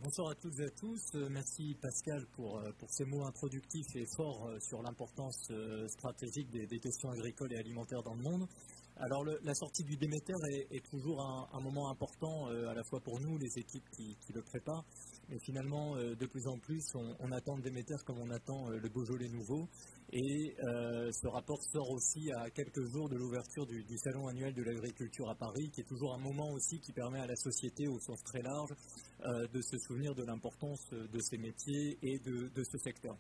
Bonsoir à toutes et à tous. Merci Pascal pour ces mots introductifs et forts sur l'importance stratégique des questions agricoles et alimentaires dans le monde. Alors la sortie du Déméter est toujours un moment important à la fois pour nous, les équipes qui le préparent, mais finalement de plus en plus on attend le Déméter comme on attend le Beaujolais nouveau. Et ce rapport sort aussi à quelques jours de l'ouverture du Salon annuel de l'agriculture à Paris, qui est toujours un moment aussi qui permet à la société au sens très large de se souvenir de l'importance de ces métiers et de ce secteur.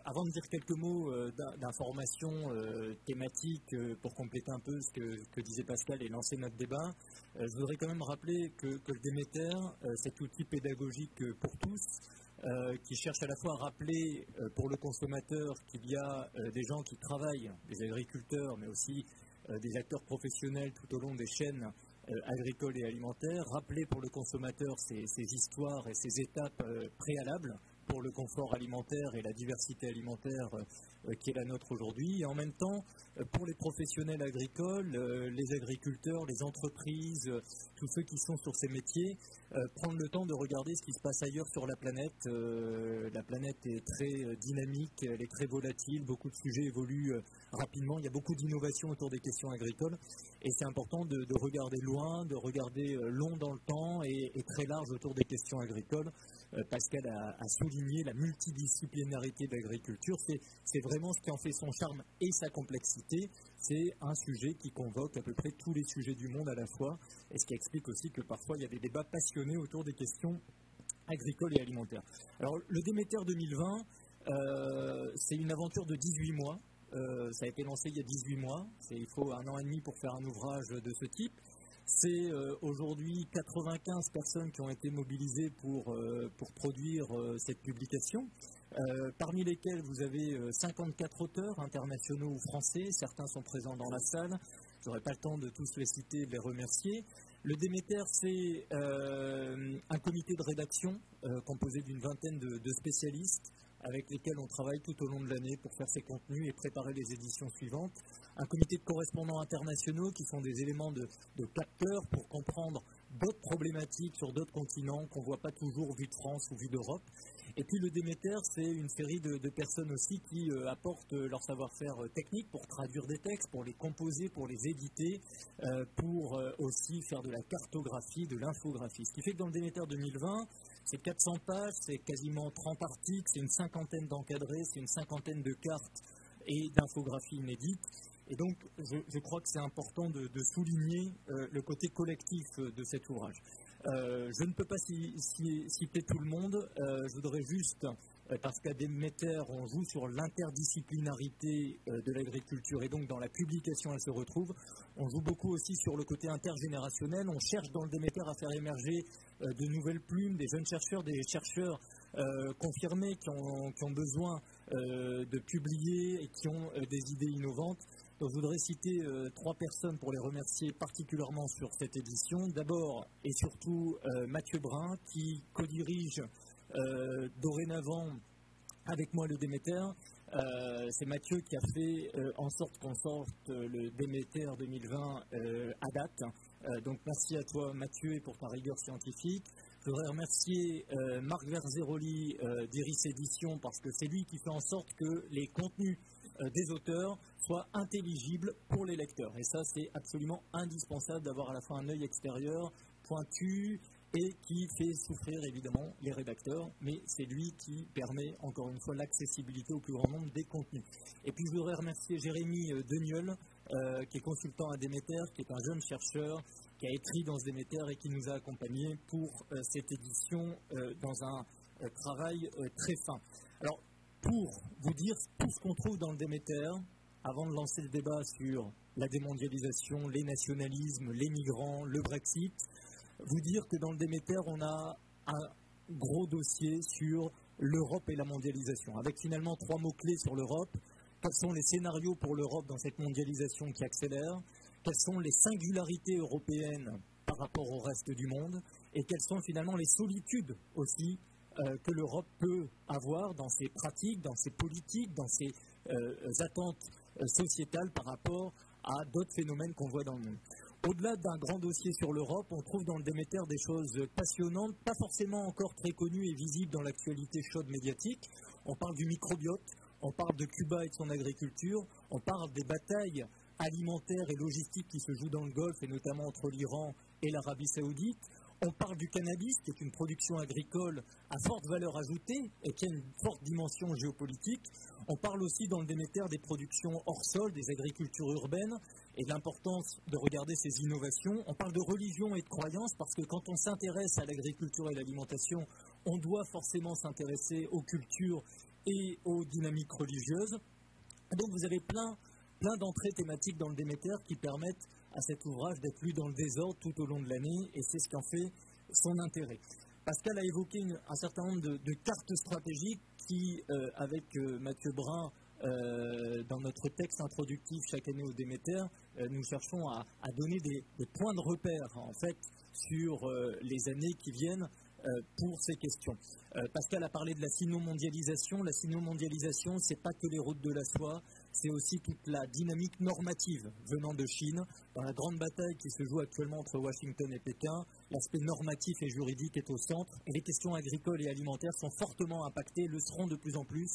Avant de dire quelques mots d'information thématique pour compléter un peu ce que disait Pascal et lancer notre débat, je voudrais quand même rappeler que le Déméter, cet outil pédagogique pour tous, qui cherche à la fois à rappeler pour le consommateur qu'il y a des gens qui travaillent, des agriculteurs, mais aussi des acteurs professionnels tout au long des chaînes agricoles et alimentaires, rappeler pour le consommateur ces histoires et ces étapes préalables pour le confort alimentaire et la diversité alimentaire qui est la nôtre aujourd'hui, et en même temps, pour les professionnels agricoles, les agriculteurs, les entreprises, tous ceux qui sont sur ces métiers, prendre le temps de regarder ce qui se passe ailleurs sur la planète. La planète est très dynamique, elle est très volatile, beaucoup de sujets évoluent rapidement, il y a beaucoup d'innovations autour des questions agricoles, et c'est important de regarder loin, de regarder long dans le temps et très large autour des questions agricoles. Pascal a souligné la multidisciplinarité de l'agriculture, c'est vraiment ce qui en fait son charme et sa complexité. C'est un sujet qui convoque à peu près tous les sujets du monde à la fois, et ce qui explique aussi que parfois il y a des débats passionnés autour des questions agricoles et alimentaires. Alors le Déméter 2020, c'est une aventure de 18 mois. Ça a été lancé il y a 18 mois. Il faut 1 an et demi pour faire un ouvrage de ce type. C'est aujourd'hui 95 personnes qui ont été mobilisées pour produire cette publication, parmi lesquelles vous avez 54 auteurs internationaux ou français. Certains sont présents dans la salle. Je n'aurai pas le temps de tous les citer et de les remercier. Le Déméter, c'est un comité de rédaction composé d'une vingtaine de spécialistes avec lesquels on travaille tout au long de l'année pour faire ces contenus et préparer les éditions suivantes. Un comité de correspondants internationaux qui sont des éléments de capteurs pour comprendre d'autres problématiques sur d'autres continents qu'on ne voit pas toujours vu de France ou vu d'Europe. Et puis le Déméter, c'est une série de personnes aussi qui apportent leur savoir-faire technique pour traduire des textes, pour les composer, pour les éditer, pour aussi faire de la cartographie, de l'infographie. Ce qui fait que dans le Déméter 2020, c'est 400 pages, c'est quasiment 30 articles, c'est une cinquantaine d'encadrés, c'est une cinquantaine de cartes et d'infographies inédites. Et donc, je crois que c'est important de souligner le côté collectif de cet ouvrage. Je ne peux pas citer tout le monde. Je voudrais juste, parce qu'à Déméter, on joue sur l'interdisciplinarité de l'agriculture et donc dans la publication, elle se retrouve. On joue beaucoup aussi sur le côté intergénérationnel. On cherche dans le Déméter à faire émerger de nouvelles plumes, des jeunes chercheurs, des chercheurs confirmés qui ont besoin de publier et qui ont des idées innovantes. Donc, je voudrais citer 3 personnes pour les remercier particulièrement sur cette édition. D'abord et surtout Mathieu Brun qui co-dirige dorénavant avec moi le Déméter. C'est Mathieu qui a fait en sorte qu'on sorte le Déméter 2020 à date. Donc merci à toi Mathieu et pour ta rigueur scientifique. Je voudrais remercier Marc Verzeroli d'Iris Édition parce que c'est lui qui fait en sorte que les contenus des auteurs soient intelligibles pour les lecteurs. Et ça, c'est absolument indispensable d'avoir à la fois un œil extérieur, pointu, et qui fait souffrir évidemment les rédacteurs, mais c'est lui qui permet encore une fois l'accessibilité au plus grand nombre des contenus. Et puis je voudrais remercier Jérémy Deniol, qui est consultant à Déméter, qui est un jeune chercheur, qui a écrit dans ce Déméter et qui nous a accompagnés pour cette édition dans un travail très fin. Alors, pour vous dire tout ce qu'on trouve dans le Déméter, avant de lancer le débat sur la démondialisation, les nationalismes, les migrants, le Brexit, vous dire que dans le Déméter, on a un gros dossier sur l'Europe et la mondialisation, avec finalement 3 mots-clés sur l'Europe. Quels sont les scénarios pour l'Europe dans cette mondialisation qui accélère? Quelles sont les singularités européennes par rapport au reste du monde? Et quelles sont finalement les solitudes aussi que l'Europe peut avoir dans ses pratiques, dans ses politiques, dans ses attentes sociétales par rapport à d'autres phénomènes qu'on voit dans le monde. Au-delà d'un grand dossier sur l'Europe, on trouve dans le Déméter des choses passionnantes, pas forcément encore très connues et visibles dans l'actualité chaude médiatique. On parle du microbiote, on parle de Cuba et de son agriculture, on parle des batailles alimentaires et logistiques qui se jouent dans le Golfe et notamment entre l'Iran et l'Arabie Saoudite. On parle du cannabis, qui est une production agricole à forte valeur ajoutée et qui a une forte dimension géopolitique. On parle aussi dans le Déméter des productions hors sol, des agricultures urbaines et de l'importance de regarder ces innovations. On parle de religion et de croyance parce que quand on s'intéresse à l'agriculture et l'alimentation, on doit forcément s'intéresser aux cultures et aux dynamiques religieuses. Donc vous avez plein d'entrées thématiques dans le Déméter qui permettent à cet ouvrage d'être lu dans le désordre tout au long de l'année, et c'est ce qui en fait son intérêt. Pascal a évoqué un certain nombre de cartes stratégiques qui, avec Mathieu Brun, dans notre texte introductif chaque année au Déméter, nous cherchons à donner des points de repère, en fait, sur les années qui viennent pour ces questions. Pascal a parlé de la sino-mondialisation. La sino-mondialisation, ce n'est pas que les routes de la soie, c'est aussi toute la dynamique normative venant de Chine. Dans la grande bataille qui se joue actuellement entre Washington et Pékin, l'aspect normatif et juridique est au centre et les questions agricoles et alimentaires sont fortement impactées, le seront de plus en plus.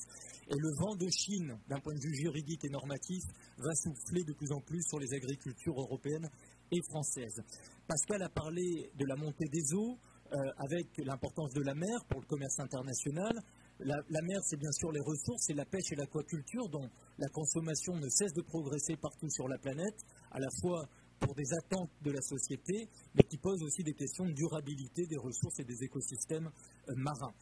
Et le vent de Chine, d'un point de vue juridique et normatif, va souffler de plus en plus sur les agricultures européennes et françaises. Pascal a parlé de la montée des eaux, avec l'importance de la mer pour le commerce international. La mer, c'est bien sûr les ressources, c'est la pêche et l'aquaculture dont la consommation ne cesse de progresser partout sur la planète, à la fois pour des attentes de la société, mais qui posent aussi des questions de durabilité des ressources et des écosystèmes marins.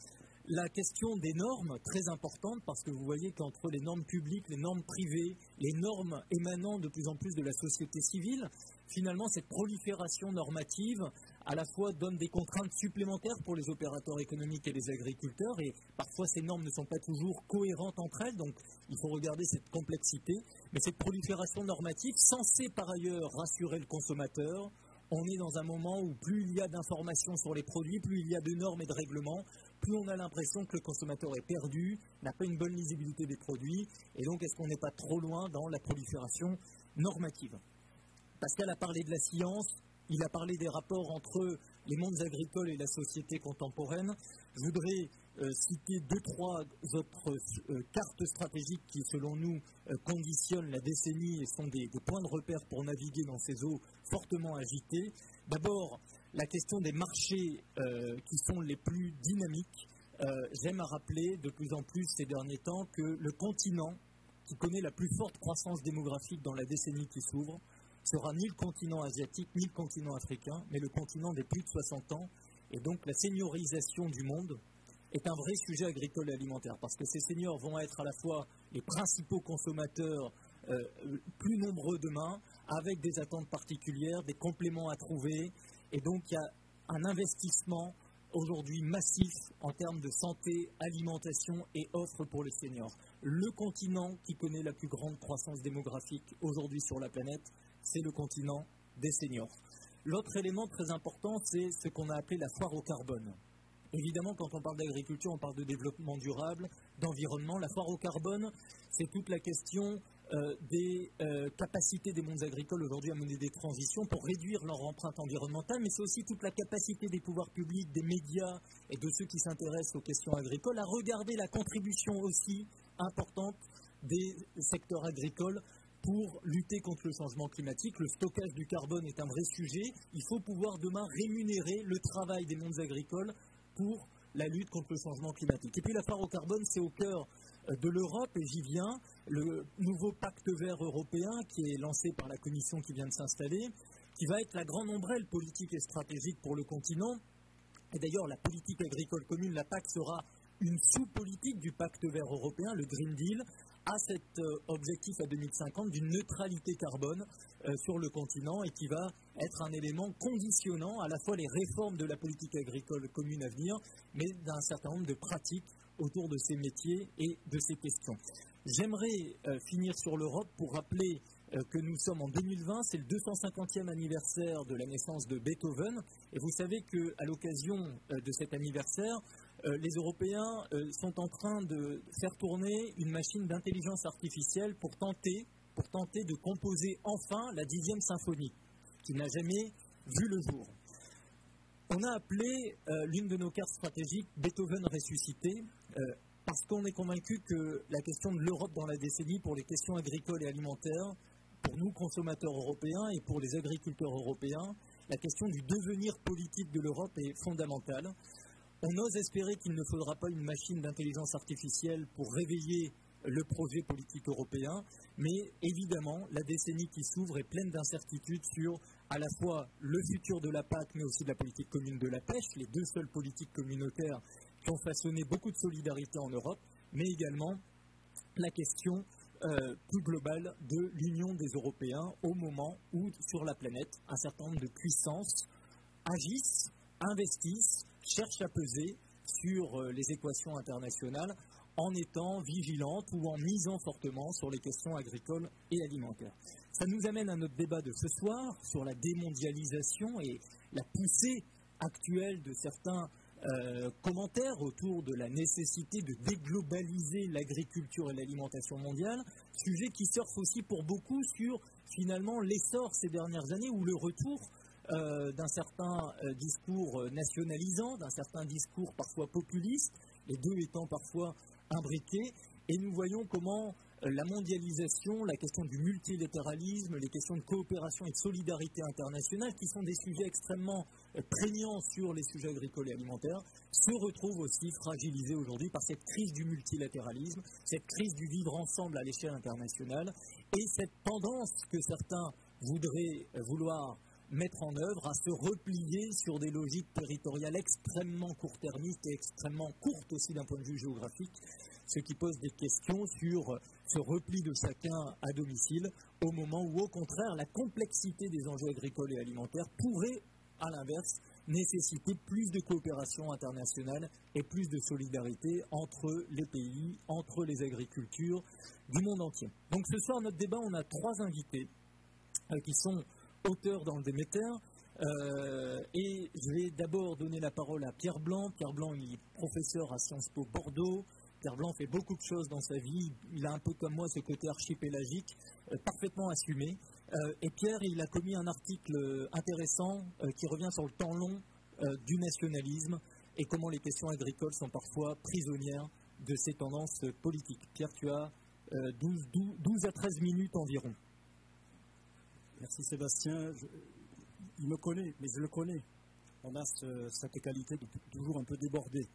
La question des normes, très importante, parce que vous voyez qu'entre les normes publiques, les normes privées, les normes émanant de plus en plus de la société civile, finalement, cette prolifération normative, à la fois donne des contraintes supplémentaires pour les opérateurs économiques et les agriculteurs, et parfois ces normes ne sont pas toujours cohérentes entre elles, donc il faut regarder cette complexité. Mais cette prolifération normative, censée par ailleurs rassurer le consommateur, on est dans un moment où plus il y a d'informations sur les produits, plus il y a de normes et de règlements, plus on a l'impression que le consommateur est perdu, n'a pas une bonne lisibilité des produits, et donc est-ce qu'on n'est pas trop loin dans la prolifération normative ? Pascal a parlé de la science, il a parlé des rapports entre les mondes agricoles et la société contemporaine. Je voudrais citer 2-3 autres cartes stratégiques qui, selon nous, conditionnent la décennie et sont des points de repère pour naviguer dans ces eaux fortement agitées. D'abord, la question des marchés qui sont les plus dynamiques. J'aime à rappeler de plus en plus ces derniers temps que le continent qui connaît la plus forte croissance démographique dans la décennie qui s'ouvre sera ni le continent asiatique, ni le continent africain, mais le continent des plus de 60 ans. Et donc la seniorisation du monde est un vrai sujet agricole et alimentaire, parce que ces seniors vont être à la fois les principaux consommateurs plus nombreux demain, avec des attentes particulières, des compléments à trouver. Et donc il y a un investissement aujourd'hui massif en termes de santé, alimentation et offre pour les seniors. Le continent qui connaît la plus grande croissance démographique aujourd'hui sur la planète, c'est le continent des seniors. L'autre élément très important, c'est ce qu'on a appelé la foire au carbone. Évidemment, quand on parle d'agriculture, on parle de développement durable, d'environnement. La foire au carbone, c'est toute la question des capacités des mondes agricoles aujourd'hui à mener des transitions pour réduire leur empreinte environnementale, mais c'est aussi toute la capacité des pouvoirs publics, des médias et de ceux qui s'intéressent aux questions agricoles à regarder la contribution aussi importante des secteurs agricoles pour lutter contre le changement climatique. Le stockage du carbone est un vrai sujet. Il faut pouvoir demain rémunérer le travail des mondes agricoles pour la lutte contre le changement climatique. Et puis la foire au carbone, c'est au cœur de l'Europe, et j'y viens, le nouveau pacte vert européen qui est lancé par la Commission qui vient de s'installer, qui va être la grande ombrelle politique et stratégique pour le continent. Et d'ailleurs, la politique agricole commune, la PAC, sera une sous-politique du pacte vert européen, le Green Deal, a cet objectif à 2050 d'une neutralité carbone sur le continent et qui va être un élément conditionnant à la fois les réformes de la politique agricole commune à venir, mais d'un certain nombre de pratiques autour de ces métiers et de ces questions. J'aimerais finir sur l'Europe pour rappeler que nous sommes en 2020, c'est le 250e anniversaire de la naissance de Beethoven, et vous savez qu'à l'occasion de cet anniversaire, les Européens sont en train de faire tourner une machine d'intelligence artificielle pour tenter de composer enfin la 10e symphonie. qui n'a jamais vu le jour. On a appelé l'une de nos cartes stratégiques Beethoven ressuscité, parce qu'on est convaincu que la question de l'Europe dans la décennie pour les questions agricoles et alimentaires, pour nous consommateurs européens et pour les agriculteurs européens, la question du devenir politique de l'Europe est fondamentale. On ose espérer qu'il ne faudra pas une machine d'intelligence artificielle pour réveiller le projet politique européen, mais évidemment, la décennie qui s'ouvre est pleine d'incertitudes sur à la fois le futur de la PAC, mais aussi de la politique commune de la pêche, les deux seules politiques communautaires qui ont façonné beaucoup de solidarité en Europe, mais également la question plus globale de l'union des Européens au moment où, sur la planète, un certain nombre de puissances agissent, investissent, cherchent à peser sur les équations internationales en étant vigilantes ou en misant fortement sur les questions agricoles et alimentaires. Ça nous amène à notre débat de ce soir sur la démondialisation et la poussée actuelle de certains commentaires autour de la nécessité de déglobaliser l'agriculture et l'alimentation mondiale, sujet qui surfe aussi pour beaucoup sur finalement l'essor ces dernières années ou le retour d'un certain discours nationalisant, d'un certain discours parfois populiste, les deux étant parfois imbriqués, et nous voyons comment la mondialisation, la question du multilatéralisme, les questions de coopération et de solidarité internationale, qui sont des sujets extrêmement prégnants sur les sujets agricoles et alimentaires, se retrouvent aussi fragilisés aujourd'hui par cette crise du multilatéralisme, cette crise du vivre ensemble à l'échelle internationale, et cette tendance que certains vouloir mettre en œuvre à se replier sur des logiques territoriales extrêmement court-termistes et extrêmement courtes aussi d'un point de vue géographique, ce qui pose des questions sur ce repli de chacun à domicile, au moment où, au contraire, la complexité des enjeux agricoles et alimentaires pourrait, à l'inverse, nécessiter plus de coopération internationale et plus de solidarité entre les pays, entre les agricultures du monde entier. Donc ce soir, notre débat, on a trois invités qui sont auteurs dans le Déméter. Et je vais d'abord donner la parole à Pierre Blanc. Pierre Blanc, il est professeur à Sciences Po Bordeaux. Pierre Blanc fait beaucoup de choses dans sa vie. Il a un peu comme moi ce côté archipélagique, parfaitement assumé. Et Pierre, il a commis un article intéressant qui revient sur le temps long du nationalisme et comment les questions agricoles sont parfois prisonnières de ces tendances politiques. Pierre, tu as 12 à 13 minutes environ. Merci Sébastien. Il me connaît, mais je le connais. On a cette qualité de toujours un peu déborder.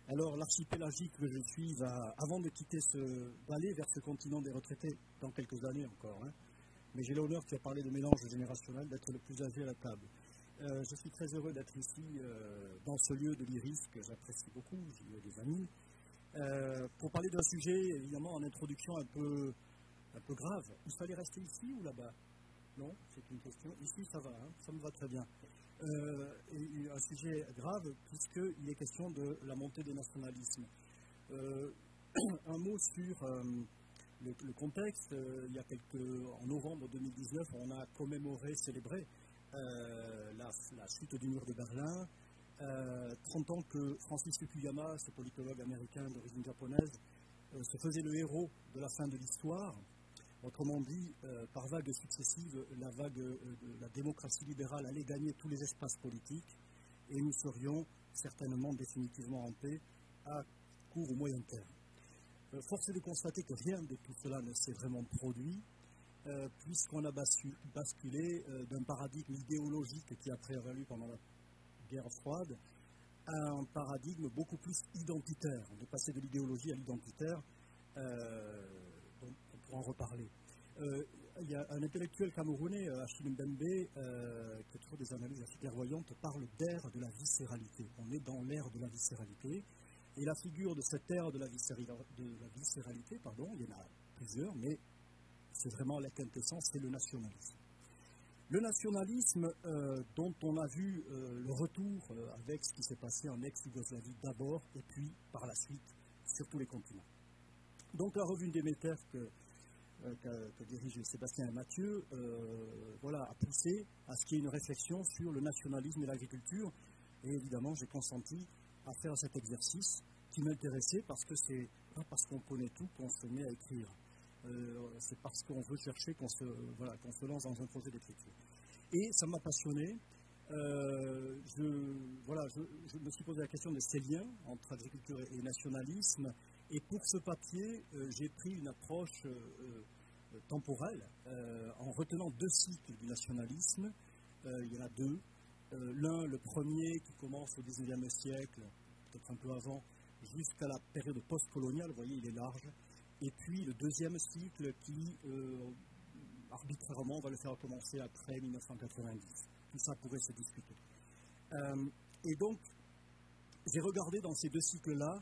Alors, l'archipélagique que je suis avant de quitter d'aller vers ce continent des retraités dans quelques années encore. Mais j'ai l'honneur, tu as parlé de mélange générationnel, d'être le plus âgé à la table. Je suis très heureux d'être ici, dans ce lieu de l'Iris que j'apprécie beaucoup, j'y ai des amis, pour parler d'un sujet, évidemment, en introduction un peu grave. Il fallait rester ici ou là-bas? Non, c'est une question. Ici, ça va, ça me va très bien. Et un sujet grave, puisqu'il est question de la montée des nationalismes. Un mot sur le contexte. En novembre 2019, on a célébré la chute du mur de Berlin. 30 ans que Francis Fukuyama, ce politologue américain d'origine japonaise, se faisait le héros de la fin de l'histoire. Autrement dit, par vagues successives, la vague de la démocratie libérale allait gagner tous les espaces politiques et nous serions certainement définitivement en paix à court ou moyen terme. Force est de constater que rien de tout cela ne s'est vraiment produit, puisqu'on a basculé d'un paradigme idéologique qui a prévalu pendant la guerre froide à un paradigme beaucoup plus identitaire. On est passé de l'idéologie à l'identitaire. En reparler. Il y a un intellectuel camerounais, Achille Mbembe, qui a toujours des analyses assez clairvoyantes, parle d'ère de la viscéralité. On est dans l'ère de la viscéralité. Et la figure de cette ère de la viscéralité, il y en a plusieurs, mais c'est vraiment la quintessence, c'est le nationalisme. Le nationalisme dont on a vu le retour avec ce qui s'est passé en ex-Yougoslavie d'abord, et puis par la suite sur tous les continents. Donc la revue Déméter que dirigent Sébastien et Mathieu, a poussé à ce qu'il y ait une réflexion sur le nationalisme et l'agriculture. Et évidemment, j'ai consenti à faire cet exercice qui m'intéressait parce que c'est pas parce qu'on connaît tout qu'on se met à écrire. c'est parce qu'on veut chercher qu'on se lance dans un projet d'écriture. Et ça m'a passionné. Je me suis posé la question de ces liens entre agriculture et nationalisme. Et pour ce papier, j'ai pris une approche temporelle en retenant 2 cycles du nationalisme. Il y en a 2. L'un, le premier, qui commence au XIXe siècle, peut-être un peu avant, jusqu'à la période post-coloniale, vous voyez, il est large. Et puis le deuxième cycle qui, arbitrairement, va le faire commencer après 1990. Tout ça pourrait se discuter. Et donc, j'ai regardé dans ces 2 cycles-là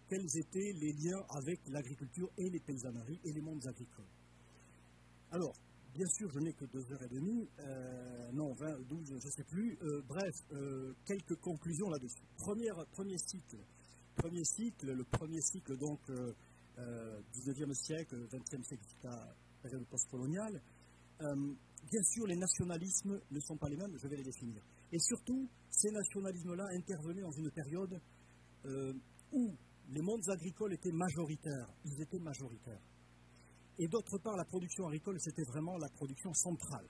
quels étaient les liens avec l'agriculture et les paysanneries et les mondes agricoles. Alors, bien sûr, je n'ai que 2h30, non, 20, 12, je ne sais plus. Bref, quelques conclusions là-dessus. Premier cycle, le premier cycle, donc, 19e siècle, 20e siècle jusqu'à la période postcoloniale. Bien sûr, les nationalismes ne sont pas les mêmes, je vais les définir. Et surtout, ces nationalismes-là intervenaient dans une période où les mondes agricoles étaient majoritaires. Ils étaient majoritaires. Et d'autre part, la production agricole, c'était vraiment la production centrale.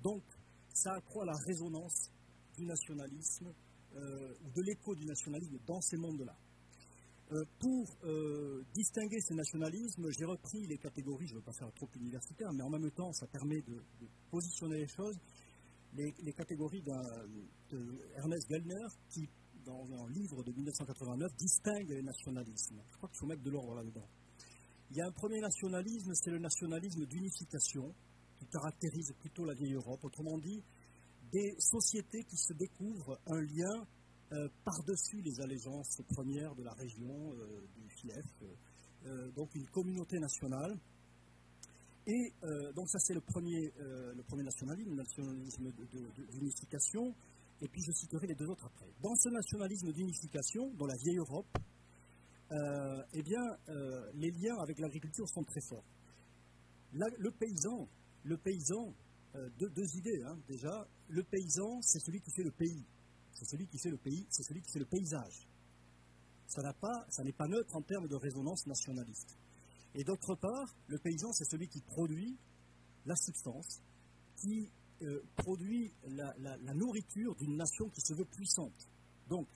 Donc, ça accroît la résonance du nationalisme, ou de l'écho du nationalisme dans ces mondes-là. Pour distinguer ces nationalismes, j'ai repris les catégories, je ne veux pas faire trop universitaire, mais en même temps, ça permet de positionner les choses, les catégories d'Ernest Gellner, qui, dans un livre de 1989, distingue les nationalismes. Je crois qu'il faut mettre de l'ordre là-dedans. Il y a un premier nationalisme, c'est le nationalisme d'unification, qui caractérise plutôt la vieille Europe. Autrement dit, des sociétés qui se découvrent un lien par-dessus les allégeances premières de la région, du fief, donc une communauté nationale. Et donc ça c'est le premier nationalisme, le nationalisme d'unification, et puis je citerai les 2 autres après. Dans ce nationalisme d'unification, dans la vieille Europe, les liens avec l'agriculture sont très forts. Le paysan, 2 idées, hein, déjà, le paysan c'est celui qui fait le pays. C'est celui qui fait le pays, c'est celui qui fait le paysage. Ça n'est pas neutre en termes de résonance nationaliste. Et d'autre part, le paysan, c'est celui qui produit la substance, qui produit la nourriture d'une nation qui se veut puissante. Donc,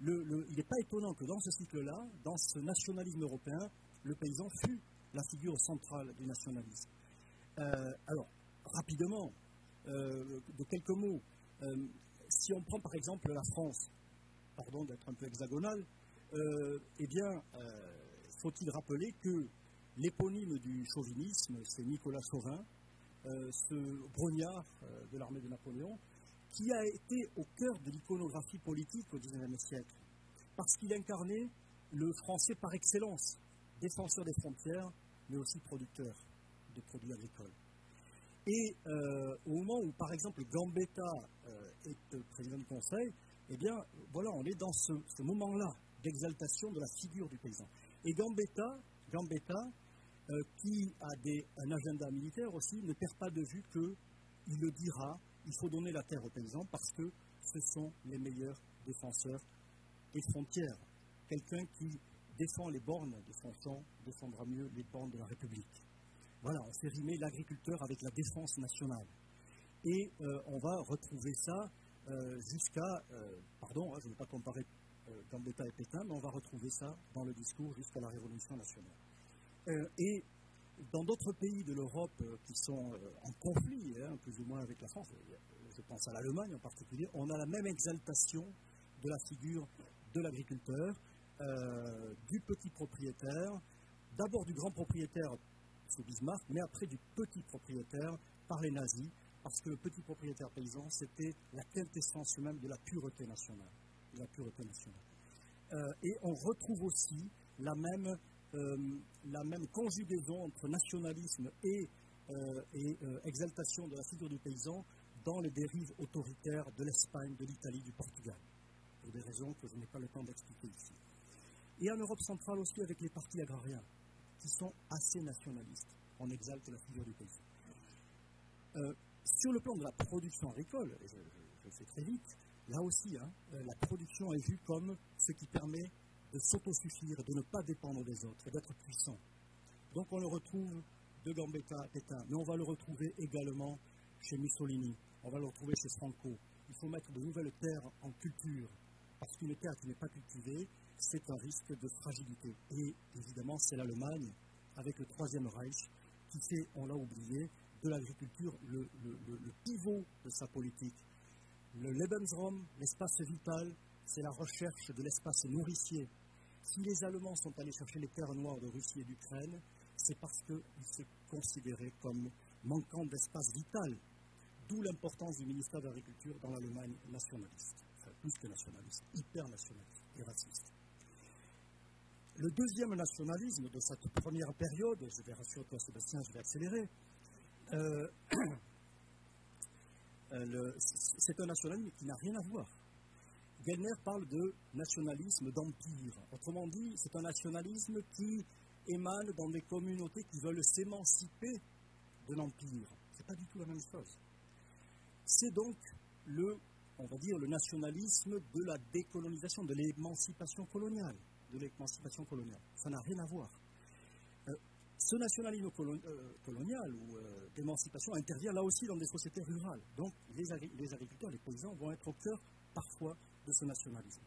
il n'est pas étonnant que dans ce cycle-là, dans ce nationalisme européen, le paysan fut la figure centrale du nationalisme. Alors, rapidement, de quelques mots, si on prend par exemple la France, pardon d'être un peu hexagonal, faut-il rappeler que l'éponyme du chauvinisme, c'est Nicolas Chauvin, ce brognard de l'armée de Napoléon, qui a été au cœur de l'iconographie politique au XIXe siècle, parce qu'il incarnait le français par excellence, défenseur des frontières, mais aussi producteur de produits agricoles. Et au moment où, par exemple, Gambetta est président du Conseil, on est dans ce moment-là d'exaltation de la figure du paysan. Et Gambetta qui a un agenda militaire aussi, ne perd pas de vue qu'il le dira, il faut donner la terre aux paysans parce que ce sont les meilleurs défenseurs des frontières. Quelqu'un qui défend les bornes de son champ défendra mieux les bornes de la République. Voilà, on fait rimer l'agriculteur avec la défense nationale. Et on va retrouver ça jusqu'à, je ne veux pas comparer Gambetta et Pétain, mais on va retrouver ça dans le discours jusqu'à la Révolution nationale. Et dans d'autres pays de l'Europe qui sont en conflit, plus ou moins avec la France, je pense à l'Allemagne en particulier, on a la même exaltation de la figure de l'agriculteur, du petit propriétaire, d'abord du grand propriétaire, c'est Bismarck, mais après du petit propriétaire par les nazis, parce que le petit propriétaire paysan, c'était la quintessence même de la pureté nationale. Et on retrouve aussi la même conjugaison entre nationalisme et exaltation de la figure du paysan dans les dérives autoritaires de l'Espagne, de l'Italie, du Portugal, pour des raisons que je n'ai pas le temps d'expliquer ici. Et en Europe centrale aussi avec les partis agrariens, qui sont assez nationalistes. On exalte la figure du paysan. Sur le plan de la production agricole, et je fais très vite, là aussi, la production est vue comme ce qui permet de s'autosuffire, de ne pas dépendre des autres, et d'être puissant. Donc on le retrouve de Gambetta à Pétain, mais on va le retrouver également chez Mussolini, on va le retrouver chez Franco. Il faut mettre de nouvelles terres en culture, parce qu'une terre qui n'est pas cultivée, c'est un risque de fragilité. Et évidemment, c'est l'Allemagne, avec le Troisième Reich, qui fait, on l'a oublié, de l'agriculture le pivot de sa politique. Le Lebensraum, l'espace vital, c'est la recherche de l'espace nourricier. Si les Allemands sont allés chercher les terres noires de Russie et d'Ukraine, c'est parce qu'ils se considéraient comme manquant d'espace vital. D'où l'importance du ministère de l'Agriculture dans l'Allemagne nationaliste. Enfin, plus que nationaliste, hyper nationaliste et raciste. Le deuxième nationalisme de cette première période, je vais rassurer toi Sébastien, je vais accélérer, c'est un nationalisme qui n'a rien à voir. Gellner parle de nationalisme d'empire. Autrement dit, c'est un nationalisme qui émane dans des communautés qui veulent s'émanciper de l'empire. Ce n'est pas du tout la même chose. C'est donc on va dire, le nationalisme de la décolonisation, de l'émancipation coloniale. Ça n'a rien à voir. Ce nationalisme colonial ou d'émancipation intervient là aussi dans des sociétés rurales. Donc les agriculteurs, les paysans vont être au cœur parfois de ce nationalisme.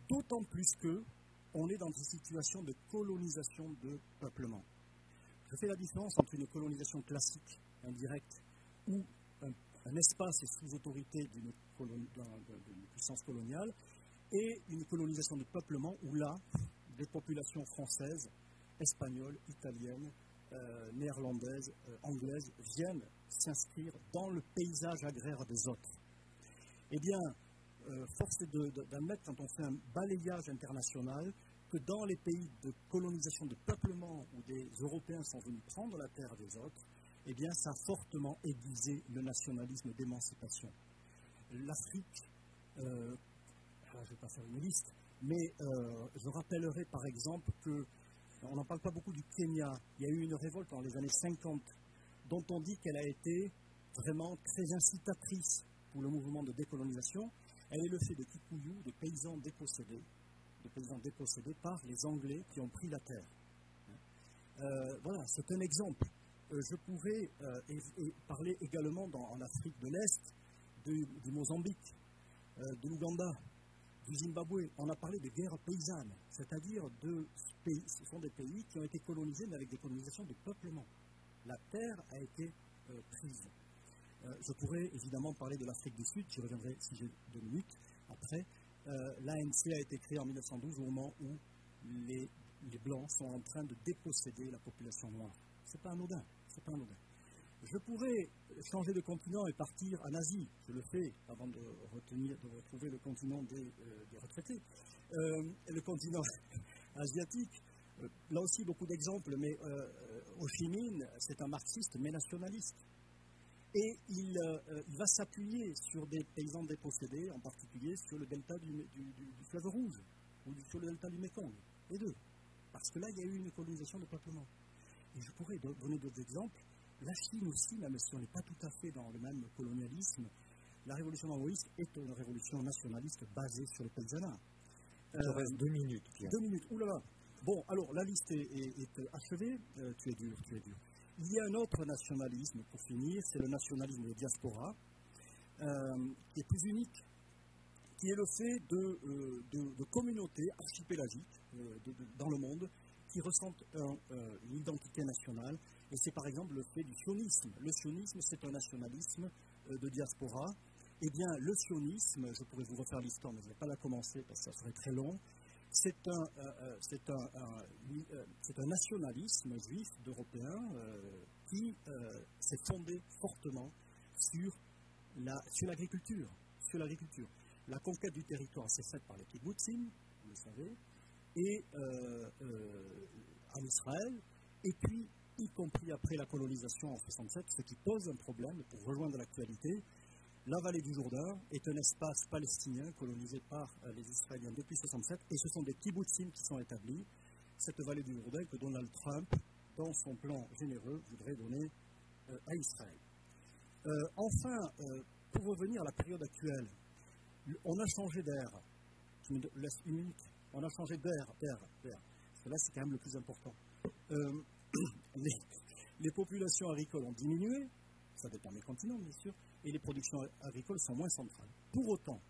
D'autant plus qu'on est dans une situation de colonisation de peuplement. Je fais la différence entre une colonisation classique, indirecte, où un espace est sous autorité d'une puissance coloniale, et une colonisation de peuplement où là, des populations françaises, espagnoles, italiennes, néerlandaises, anglaises viennent s'inscrire dans le paysage agraire des autres. Eh bien, force est d'admettre, quand on fait un balayage international, que dans les pays de colonisation de peuplement où des Européens sont venus prendre la terre des autres, eh bien, ça a fortement aiguisé le nationalisme d'émancipation. L'Afrique, je ne vais pas faire une liste, mais je rappellerai par exemple on n'en parle pas beaucoup du Kenya. Il y a eu une révolte dans les années 50 dont on dit qu'elle a été vraiment très incitatrice pour le mouvement de décolonisation. Elle est le fait de Kikuyu, de paysans dépossédés par les Anglais qui ont pris la terre. Voilà, c'est un exemple. Je pourrais parler également en Afrique de l'Est, du Mozambique, de l'Ouganda, du Zimbabwe. On a parlé de guerres paysannes, c'est-à-dire ce sont des pays qui ont été colonisés, mais avec des colonisations de peuplement. La terre a été prise. Je pourrais évidemment parler de l'Afrique du Sud, j'y reviendrai si j'ai 2 minutes après. L'ANC a été créée en 1912 au moment où les Blancs sont en train de déposséder la population noire. C'est pas anodin. Je pourrais changer de continent et partir en Asie. Je le fais avant de retrouver le continent des retraités. Le continent asiatique, là aussi beaucoup d'exemples, mais Ho Chi Minh, c'est un marxiste mais nationaliste. Et il va s'appuyer sur des paysans dépossédés, en particulier sur le delta du fleuve Rouge, ou sur le delta du Mékong, les deux. Parce que là, il y a eu une colonisation de peuplement. Et je pourrais donner d'autres exemples. La Chine aussi, même si on n'est pas tout à fait dans le même colonialisme, la révolution maoïste est une révolution nationaliste basée sur le paysanat. Il te reste 2 minutes, Pierre. 2 minutes, oulala. Bon, alors la liste est achevée. Tu es dur. Il y a un autre nationalisme, pour finir, c'est le nationalisme de diaspora, qui est plus unique, qui est le fait de communautés archipélagiques dans le monde qui ressentent une identité nationale. Et c'est par exemple le fait du sionisme. Le sionisme, c'est un nationalisme de diaspora. Eh bien, le sionisme, je pourrais vous refaire l'histoire, mais je ne vais pas la commencer parce que ça serait très long. C'est un nationalisme juif d'Européens qui s'est fondé fortement sur l'agriculture. La conquête du territoire s'est faite par les kibbutzim, vous le savez, et en Israël, et puis y compris après la colonisation en 67, ce qui pose un problème pour rejoindre l'actualité. La vallée du Jourdain est un espace palestinien colonisé par les Israéliens depuis 1967, et ce sont des kibbutzim qui sont établis. Cette vallée du Jourdain que Donald Trump, dans son plan généreux, voudrait donner à Israël. Enfin, pour revenir à la période actuelle, on a changé d'air. Je me laisse une minute. On a changé d'air. Parce que là, c'est quand même le plus important. les populations agricoles ont diminué, ça dépend des continents bien sûr, et les productions agricoles sont moins centrales. Pour autant,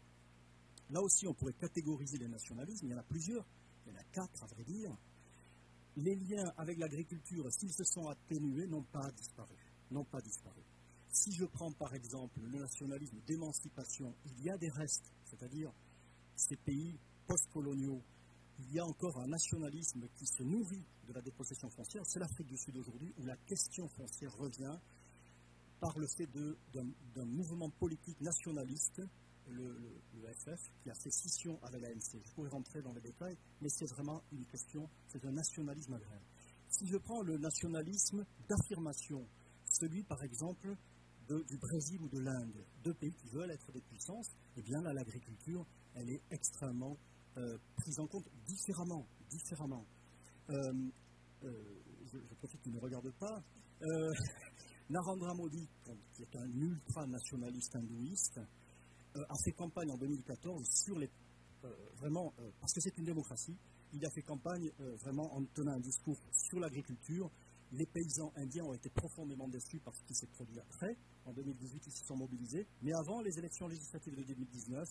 là aussi on pourrait catégoriser les nationalismes, il y en a plusieurs, il y en a 4 à vrai dire. Les liens avec l'agriculture, s'ils se sont atténués, n'ont pas disparu. Si je prends par exemple le nationalisme d'émancipation, il y a des restes, c'est-à-dire ces pays post-coloniaux, il y a encore un nationalisme qui se nourrit de la dépossession foncière. C'est l'Afrique du Sud aujourd'hui où la question foncière revient par le fait d'un mouvement politique nationaliste, le FF, qui a fait scission avec l'ANC. Je pourrais rentrer dans les détails, mais c'est vraiment une question, c'est un nationalisme agraire. Si je prends le nationalisme d'affirmation, celui par exemple du Brésil ou de l'Inde, 2 pays qui veulent être des puissances, eh bien là l'agriculture, elle est extrêmement prise en compte différemment. Je profite qu'il ne regarde pas. Narendra Modi, qui est un ultra-nationaliste hindouiste, a fait campagne en 2014 sur les... parce que c'est une démocratie, il a fait campagne vraiment en tenant un discours sur l'agriculture. Les paysans indiens ont été profondément déçus par ce qui s'est produit après. En 2018, ils se sont mobilisés. Mais avant les élections législatives de 2019,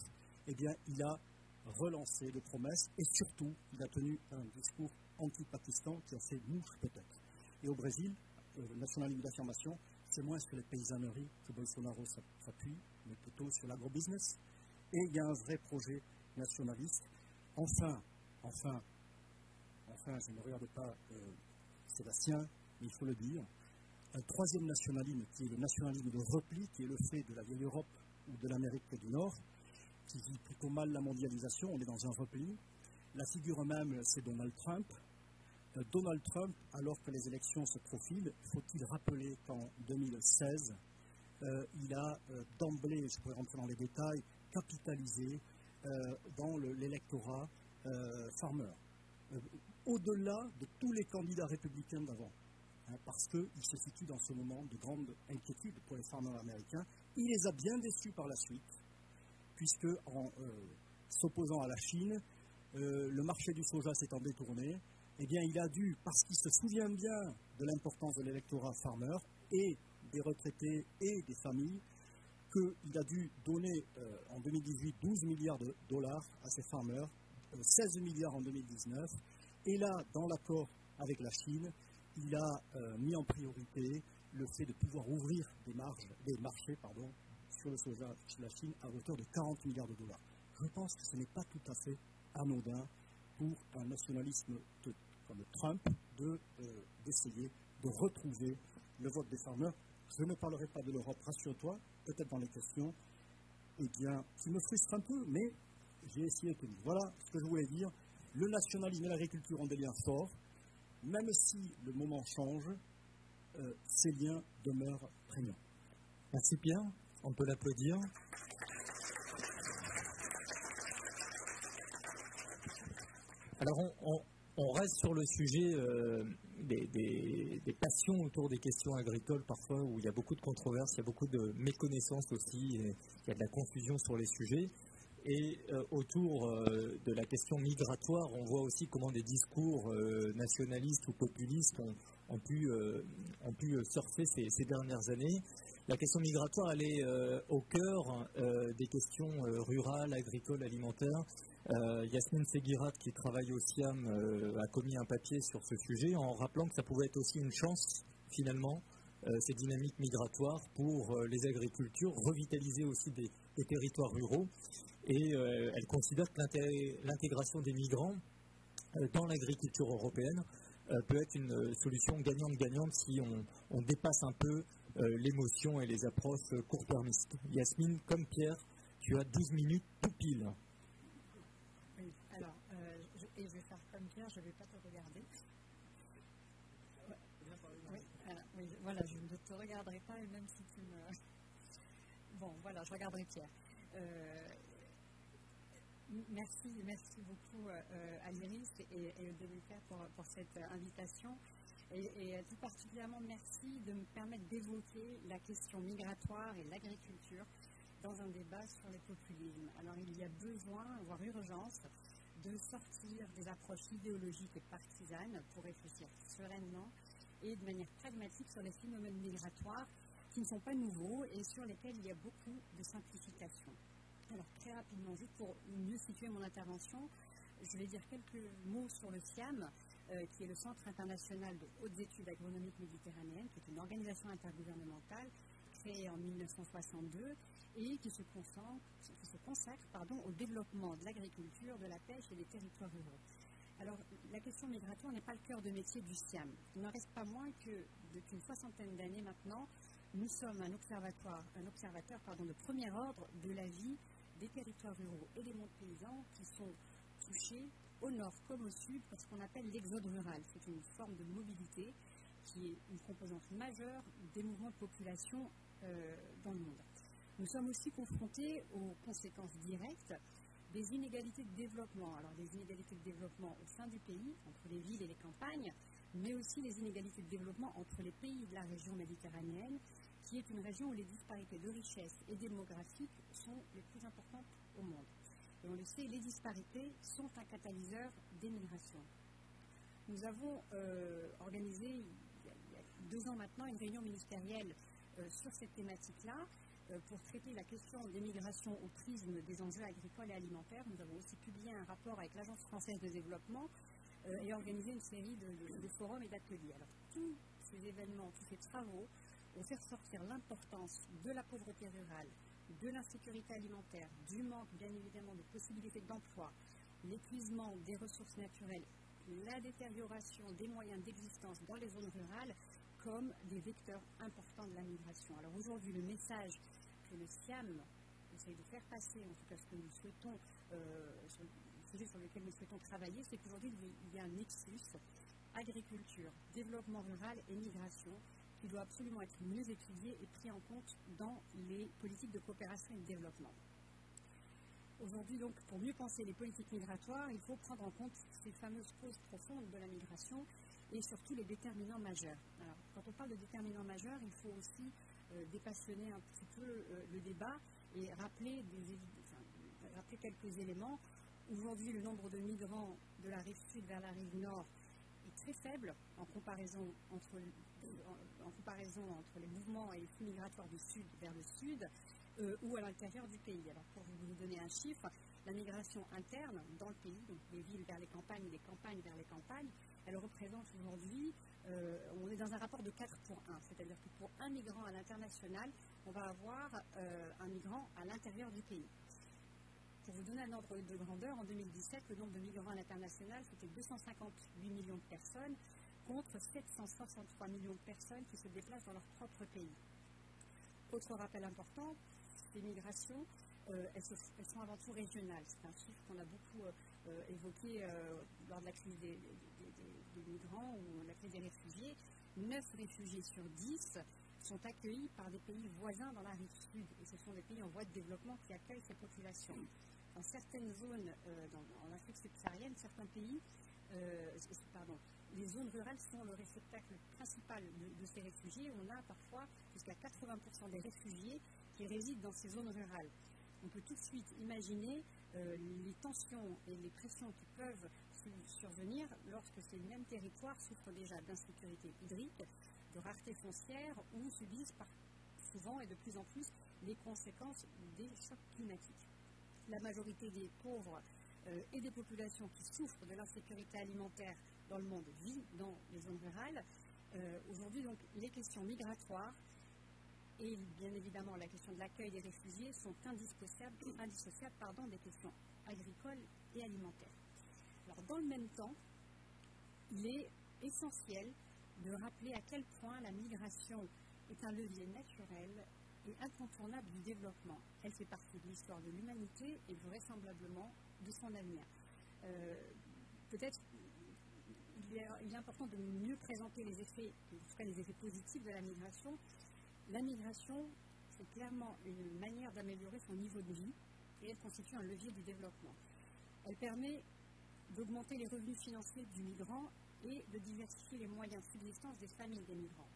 eh bien, il a relancé des promesses et surtout, il a tenu un discours anti-Pakistan qui a fait mouche peut-être. Et au Brésil, le nationalisme d'affirmation, c'est moins sur les paysanneries que Bolsonaro s'appuie, mais plutôt sur l'agrobusiness. Et il y a un vrai projet nationaliste. Enfin, je ne regarde pas Sébastien, mais il faut le dire, un troisième nationalisme qui est le nationalisme de repli, qui est le fait de la vieille Europe ou de l'Amérique du Nord, qui vit plutôt mal la mondialisation, on est dans un repli. La figure même, c'est Donald Trump. Donald Trump, alors que les élections se profilent, faut-il rappeler qu'en 2016, il a d'emblée, je pourrais rentrer dans les détails, capitalisé dans l'électorat farmer, au-delà de tous les candidats républicains d'avant, parce qu'il se situe dans ce moment de grande inquiétude pour les farmers américains. Il les a bien déçus par la suite, puisque en s'opposant à la Chine, le marché du soja s'étant détourné, eh bien, il a dû, parce qu'il se souvient bien de l'importance de l'électorat farmer et des retraités et des familles, qu'il a dû donner en 2018 12 milliards de dollars à ces farmers, 16 milliards en 2019. Et là, dans l'accord avec la Chine, il a mis en priorité le fait de pouvoir ouvrir des marchés sur le soja chez la Chine à hauteur de 40 milliards de dollars. Je pense que ce n'est pas tout à fait anodin pour un nationalisme comme Trump d'essayer de retrouver le vote des farmers. Je ne parlerai pas de l'Europe, rassure-toi, peut-être dans les questions, eh bien, qui me frustre un peu, mais j'ai essayé de tenir. Voilà ce que je voulais dire. Le nationalisme et l'agriculture ont des liens forts. Même si le moment change, ces liens demeurent prégnants. Merci Pierre, on peut l'applaudir. Alors on reste sur le sujet des passions autour des questions agricoles parfois où il y a beaucoup de controverses, il y a beaucoup de méconnaissances aussi, et il y a de la confusion sur les sujets. Et autour de la question migratoire, on voit aussi comment des discours nationalistes ou populistes ont pu surfer ces dernières années. La question migratoire, elle est au cœur des questions rurales, agricoles, alimentaires. Yasmine Seguirat, qui travaille au SIAM, a commis un papier sur ce sujet en rappelant que ça pouvait être aussi une chance, finalement, ces dynamiques migratoires pour les agricultures, revitaliser aussi des territoires ruraux. Et elle considère que l'intégration des migrants dans l'agriculture européenne peut être une solution gagnante-gagnante si on dépasse un peu l'émotion et les approches court-termistes. Yasmine, comme Pierre, tu as 12 minutes tout pile. Oui, alors, je vais faire comme Pierre, je ne vais pas te regarder. Oui, voilà, je ne te regarderai pas, et même si tu me... Bon, voilà, je regarderai Pierre. Merci beaucoup à l'IRIS et au DBK pour cette invitation. Et tout particulièrement, merci de me permettre d'évoquer la question migratoire et l'agriculture dans un débat sur les populismes. Alors, il y a besoin, voire urgence, de sortir des approches idéologiques et partisanes pour réfléchir sereinement et de manière pragmatique sur les phénomènes migratoires qui ne sont pas nouveaux et sur lesquels il y a beaucoup de simplification. Alors très rapidement, juste pour mieux situer mon intervention, je vais dire quelques mots sur le CIAM, qui est le Centre international de hautes études agronomiques méditerranéennes, qui est une organisation intergouvernementale créée en 1962 et qui se consacre au développement de l'agriculture, de la pêche et des territoires ruraux. Alors, la question migratoire n'est pas le cœur de métier du CIAM. Il n'en reste pas moins que, depuis une soixantaine d'années maintenant, nous sommes un observateur de premier ordre de la vie des territoires ruraux et des mondes paysans qui sont touchés au nord comme au sud par ce qu'on appelle l'exode rural. C'est une forme de mobilité qui est une composante majeure des mouvements de population dans le monde. Nous sommes aussi confrontés aux conséquences directes des inégalités de développement. Alors des inégalités de développement au sein du pays, entre les villes et les campagnes, mais aussi les inégalités de développement entre les pays de la région méditerranéenne, qui est une région où les disparités de richesse et démographiques sont les plus importantes au monde. Et on le sait, les disparités sont un catalyseur des migrations. Nous avons organisé, il y a 2 ans maintenant, une réunion ministérielle sur cette thématique-là, pour traiter la question des migrations au prisme des enjeux agricoles et alimentaires. Nous avons aussi publié un rapport avec l'Agence française de développement et organisé une série de forums et d'ateliers. Alors, tous ces événements, tous ces travaux ont fait ressortir l'importance de la pauvreté rurale, de l'insécurité alimentaire, du manque, bien évidemment, de possibilités d'emploi, l'épuisement des ressources naturelles, la détérioration des moyens d'existence dans les zones rurales comme des vecteurs importants de la migration. Alors aujourd'hui, le message que le CIAM essaye de faire passer, en tout cas ce que nous souhaitons, le sujet sur lequel nous souhaitons travailler, c'est qu'aujourd'hui, il y a un nexus agriculture, développement rural et migration qui doit absolument être mieux étudié et pris en compte dans les politiques de coopération et de développement. Aujourd'hui, donc, pour mieux penser les politiques migratoires, il faut prendre en compte ces fameuses causes profondes de la migration et surtout les déterminants majeurs. Alors, quand on parle de déterminants majeurs, il faut aussi dépassionner un petit peu le débat et rappeler quelques éléments. Aujourd'hui, le nombre de migrants de la rive sud vers la rive nord est très faible en comparaison entre les mouvements et les flux migratoires du sud vers le sud ou à l'intérieur du pays. Alors, pour vous donner un chiffre, la migration interne dans le pays, donc des villes vers les campagnes, des campagnes vers les campagnes, elle représente aujourd'hui, on est dans un rapport de 4 pour 1, c'est-à-dire que pour un migrant à l'international, on va avoir un migrant à l'intérieur du pays. Pour vous donner un ordre de grandeur, en 2017, le nombre de migrants à l'international, c'était 258 millions de personnes, contre 763 millions de personnes qui se déplacent dans leur propre pays. Autre rappel important, ces migrations, elles sont avant tout régionales. C'est un chiffre qu'on a beaucoup évoqué lors de la crise des migrants ou la crise des réfugiés. 9 réfugiés sur 10 sont accueillis par des pays voisins dans la rive sud. Et ce sont des pays en voie de développement qui accueillent ces populations. Dans certaines zones, en Afrique subsaharienne, certains pays, les zones rurales sont le réceptacle principal de ces réfugiés. On a parfois jusqu'à 80% des réfugiés qui résident dans ces zones rurales. On peut tout de suite imaginer les tensions et les pressions qui peuvent survenir lorsque ces mêmes territoires souffrent déjà d'insécurité hydrique, de rareté foncière ou subissent souvent et de plus en plus les conséquences des chocs climatiques. La majorité des pauvres et des populations qui souffrent de l'insécurité alimentaire dans le monde vivent dans les zones rurales. Aujourd'hui, donc, les questions migratoires et bien évidemment la question de l'accueil des réfugiés sont indissociables des questions agricoles et alimentaires. Alors, dans le même temps, il est essentiel de rappeler à quel point la migration est un levier naturel et incontournable du développement. Elle fait partie de l'histoire de l'humanité et vraisemblablement de son avenir. Peut-être il est important de mieux présenter les effets, en tout cas les effets positifs de la migration. La migration, c'est clairement une manière d'améliorer son niveau de vie et elle constitue un levier du développement. Elle permet d'augmenter les revenus financiers du migrant et de diversifier les moyens de subsistance des familles des migrants.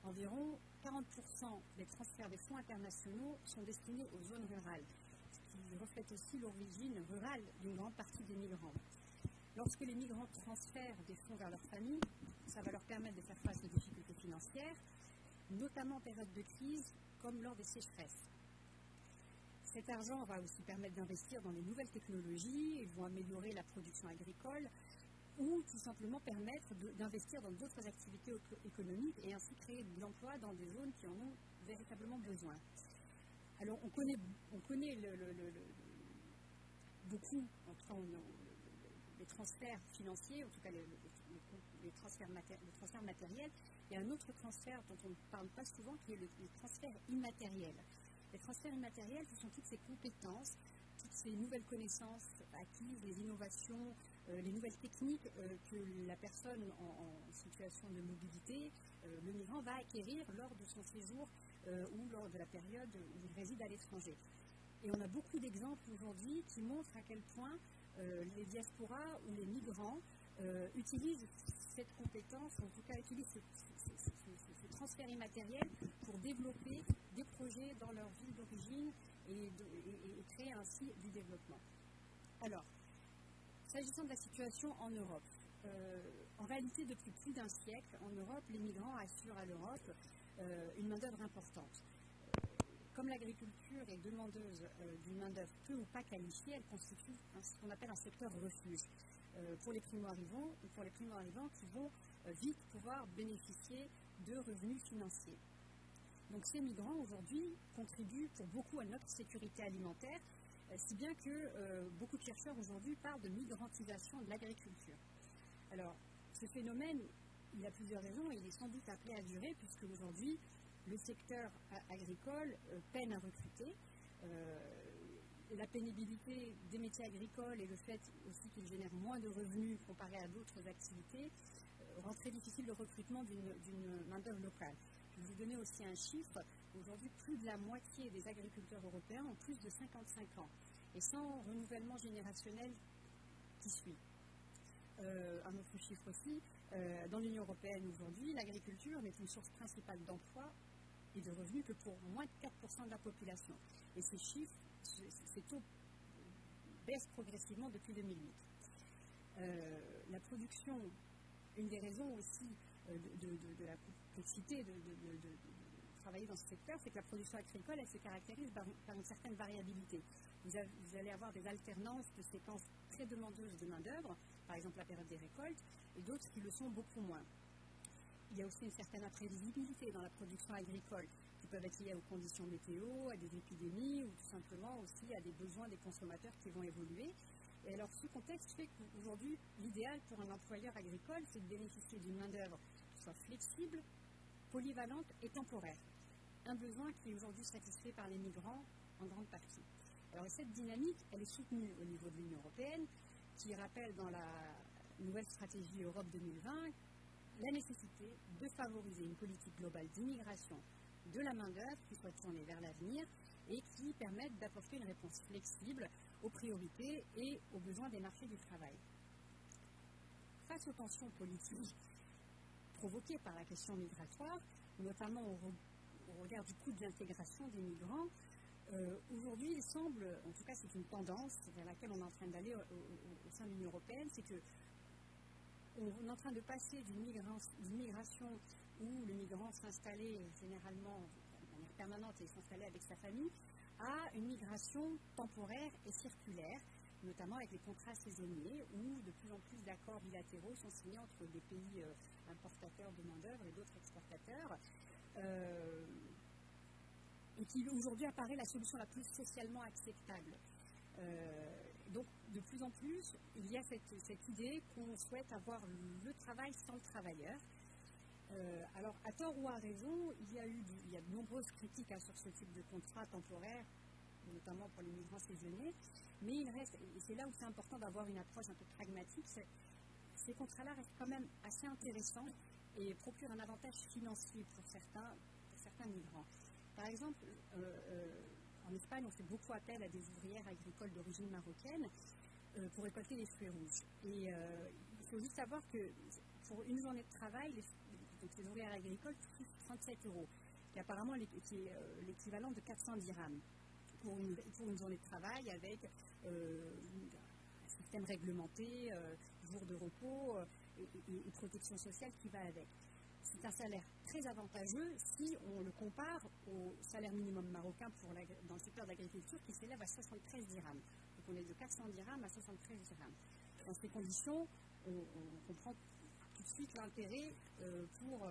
Environ 40% des transferts des fonds internationaux sont destinés aux zones rurales, ce qui reflète aussi l'origine rurale d'une grande partie des migrants. Lorsque les migrants transfèrent des fonds vers leur famille, ça va leur permettre de faire face aux difficultés financières, notamment en période de crise, comme lors des sécheresses. Cet argent va aussi permettre d'investir dans les nouvelles technologies, ils vont améliorer la production agricole ou tout simplement permettre d'investir dans d'autres activités économiques et ainsi créer de l'emploi dans des zones qui en ont véritablement besoin. Alors on connaît beaucoup, en tout cas, les transferts financiers, en tout cas les transferts matériels. Il y a un autre transfert dont on ne parle pas souvent qui est le transfert immatériel. Les transferts immatériels, ce sont toutes ces compétences, toutes ces nouvelles connaissances acquises, les innovations, les nouvelles techniques que la personne en situation de mobilité, le migrant, va acquérir lors de son séjour ou lors de la période où il réside à l'étranger. Et on a beaucoup d'exemples aujourd'hui qui montrent à quel point les diasporas ou les migrants utilisent cette compétence, en tout cas utilisent ce transfert immatériel pour développer des projets dans leur ville d'origine et créer ainsi du développement. Alors, s'agissant de la situation en Europe, en réalité, depuis plus d'un siècle, en Europe, les migrants assurent à l'Europe une main-d'œuvre importante. Comme l'agriculture est demandeuse d'une main-d'œuvre peu ou pas qualifiée, elle constitue ce qu'on appelle un secteur refuge pour les primo-arrivants qui vont vite pouvoir bénéficier de revenus financiers. Donc ces migrants aujourd'hui contribuent pour beaucoup à notre sécurité alimentaire, si bien que beaucoup de chercheurs aujourd'hui parlent de migrantisation de l'agriculture. Alors ce phénomène, il a plusieurs raisons et il est sans doute appelé à durer puisque aujourd'hui le secteur agricole peine à recruter. La pénibilité des métiers agricoles et le fait aussi qu'ils génèrent moins de revenus comparé à d'autres activités rend très difficile le recrutement d'une main-d'œuvre locale. Je vais vous donner aussi un chiffre. Aujourd'hui, plus de la moitié des agriculteurs européens ont plus de 55 ans et sans renouvellement générationnel qui suit. Un autre chiffre aussi, dans l'Union européenne aujourd'hui, l'agriculture n'est une source principale d'emploi et de revenus que pour moins de 4% de la population. Et ces chiffres, ces taux baissent progressivement depuis 2008. La production, une des raisons aussi de la complexité de travailler dans ce secteur, c'est que la production agricole, elle se caractérise par une certaine variabilité. Vous allez avoir des alternances de séquences très demandeuses de main-d'œuvre, par exemple la période des récoltes, et d'autres qui le sont beaucoup moins. Il y a aussi une certaine imprévisibilité dans la production agricole, qui peuvent être liées aux conditions météo, à des épidémies, ou tout simplement aussi à des besoins des consommateurs qui vont évoluer. Et alors ce contexte fait qu'aujourd'hui, l'idéal pour un employeur agricole, c'est de bénéficier d'une main-d'œuvre qui soit flexible, polyvalente et temporaire. Un besoin qui est aujourd'hui satisfait par les migrants en grande partie. Alors cette dynamique, elle est soutenue au niveau de l'Union européenne, qui rappelle dans la nouvelle stratégie Europe 2020 la nécessité de favoriser une politique globale d'immigration de la main-d'œuvre qui soit tournée vers l'avenir et qui permette d'apporter une réponse flexible aux priorités et aux besoins des marchés du travail. Face aux tensions politiques provoquées par la question migratoire, notamment au regard du coût de l'intégration des migrants, aujourd'hui, il semble, en tout cas c'est une tendance vers laquelle on est en train d'aller au sein de l'Union européenne, c'est que on est en train de passer d'une migration où le migrant s'installait généralement de manière permanente et s'installait avec sa famille, à une migration temporaire et circulaire, notamment avec les contrats saisonniers, où de plus en plus d'accords bilatéraux sont signés entre des pays importateurs de main-d'œuvre et d'autres exportateurs, et qui aujourd'hui apparaît la solution la plus socialement acceptable. Donc, de plus en plus, il y a cette idée qu'on souhaite avoir le travail sans le travailleur. Alors, à tort ou à raison, il y a de nombreuses critiques sur ce type de contrat temporaire, notamment pour les migrants saisonniers, mais il reste, et c'est là où c'est important d'avoir une approche un peu pragmatique, ces contrats-là restent quand même assez intéressants et procurent un avantage financier pour certains migrants. Par exemple, en Espagne, on fait beaucoup appel à des ouvrières agricoles d'origine marocaine pour récolter les fruits rouges. Et il faut juste savoir que pour une journée de travail, les ouvrières agricoles touchent 37 €, qui est apparemment l'équivalent de 400 dirhams pour une journée de travail avec un système réglementé, jours de repos, et protection sociale qui va avec. C'est un salaire très avantageux si on le compare au salaire minimum marocain dans le secteur de l'agriculture qui s'élève à 73 dirhams. Donc on est de 400 dirhams à 73 dirhams. Dans ces conditions, on comprend tout de suite l'intérêt pour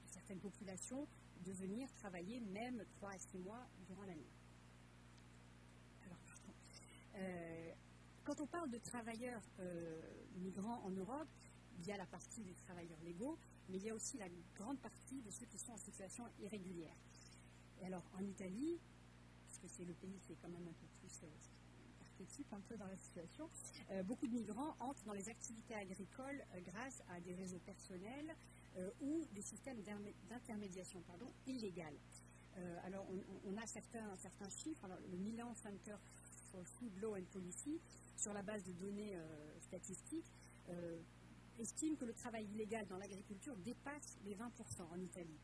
certaines populations de venir travailler même 3 à 6 mois durant l'année. Quand on parle de travailleurs migrants en Europe, il y a la partie des travailleurs légaux, mais il y a aussi la grande partie de ceux qui sont en situation irrégulière. Et alors, en Italie, parce que c'est le pays qui est quand même un peu plus archétype un peu dans la situation, beaucoup de migrants entrent dans les activités agricoles grâce à des réseaux personnels ou des systèmes d'intermédiation illégales. Alors, on a certains chiffres. Alors, le Milan Center for Food Law and Policy, sur la base de données statistiques, estime que le travail illégal dans l'agriculture dépasse les 20% en Italie.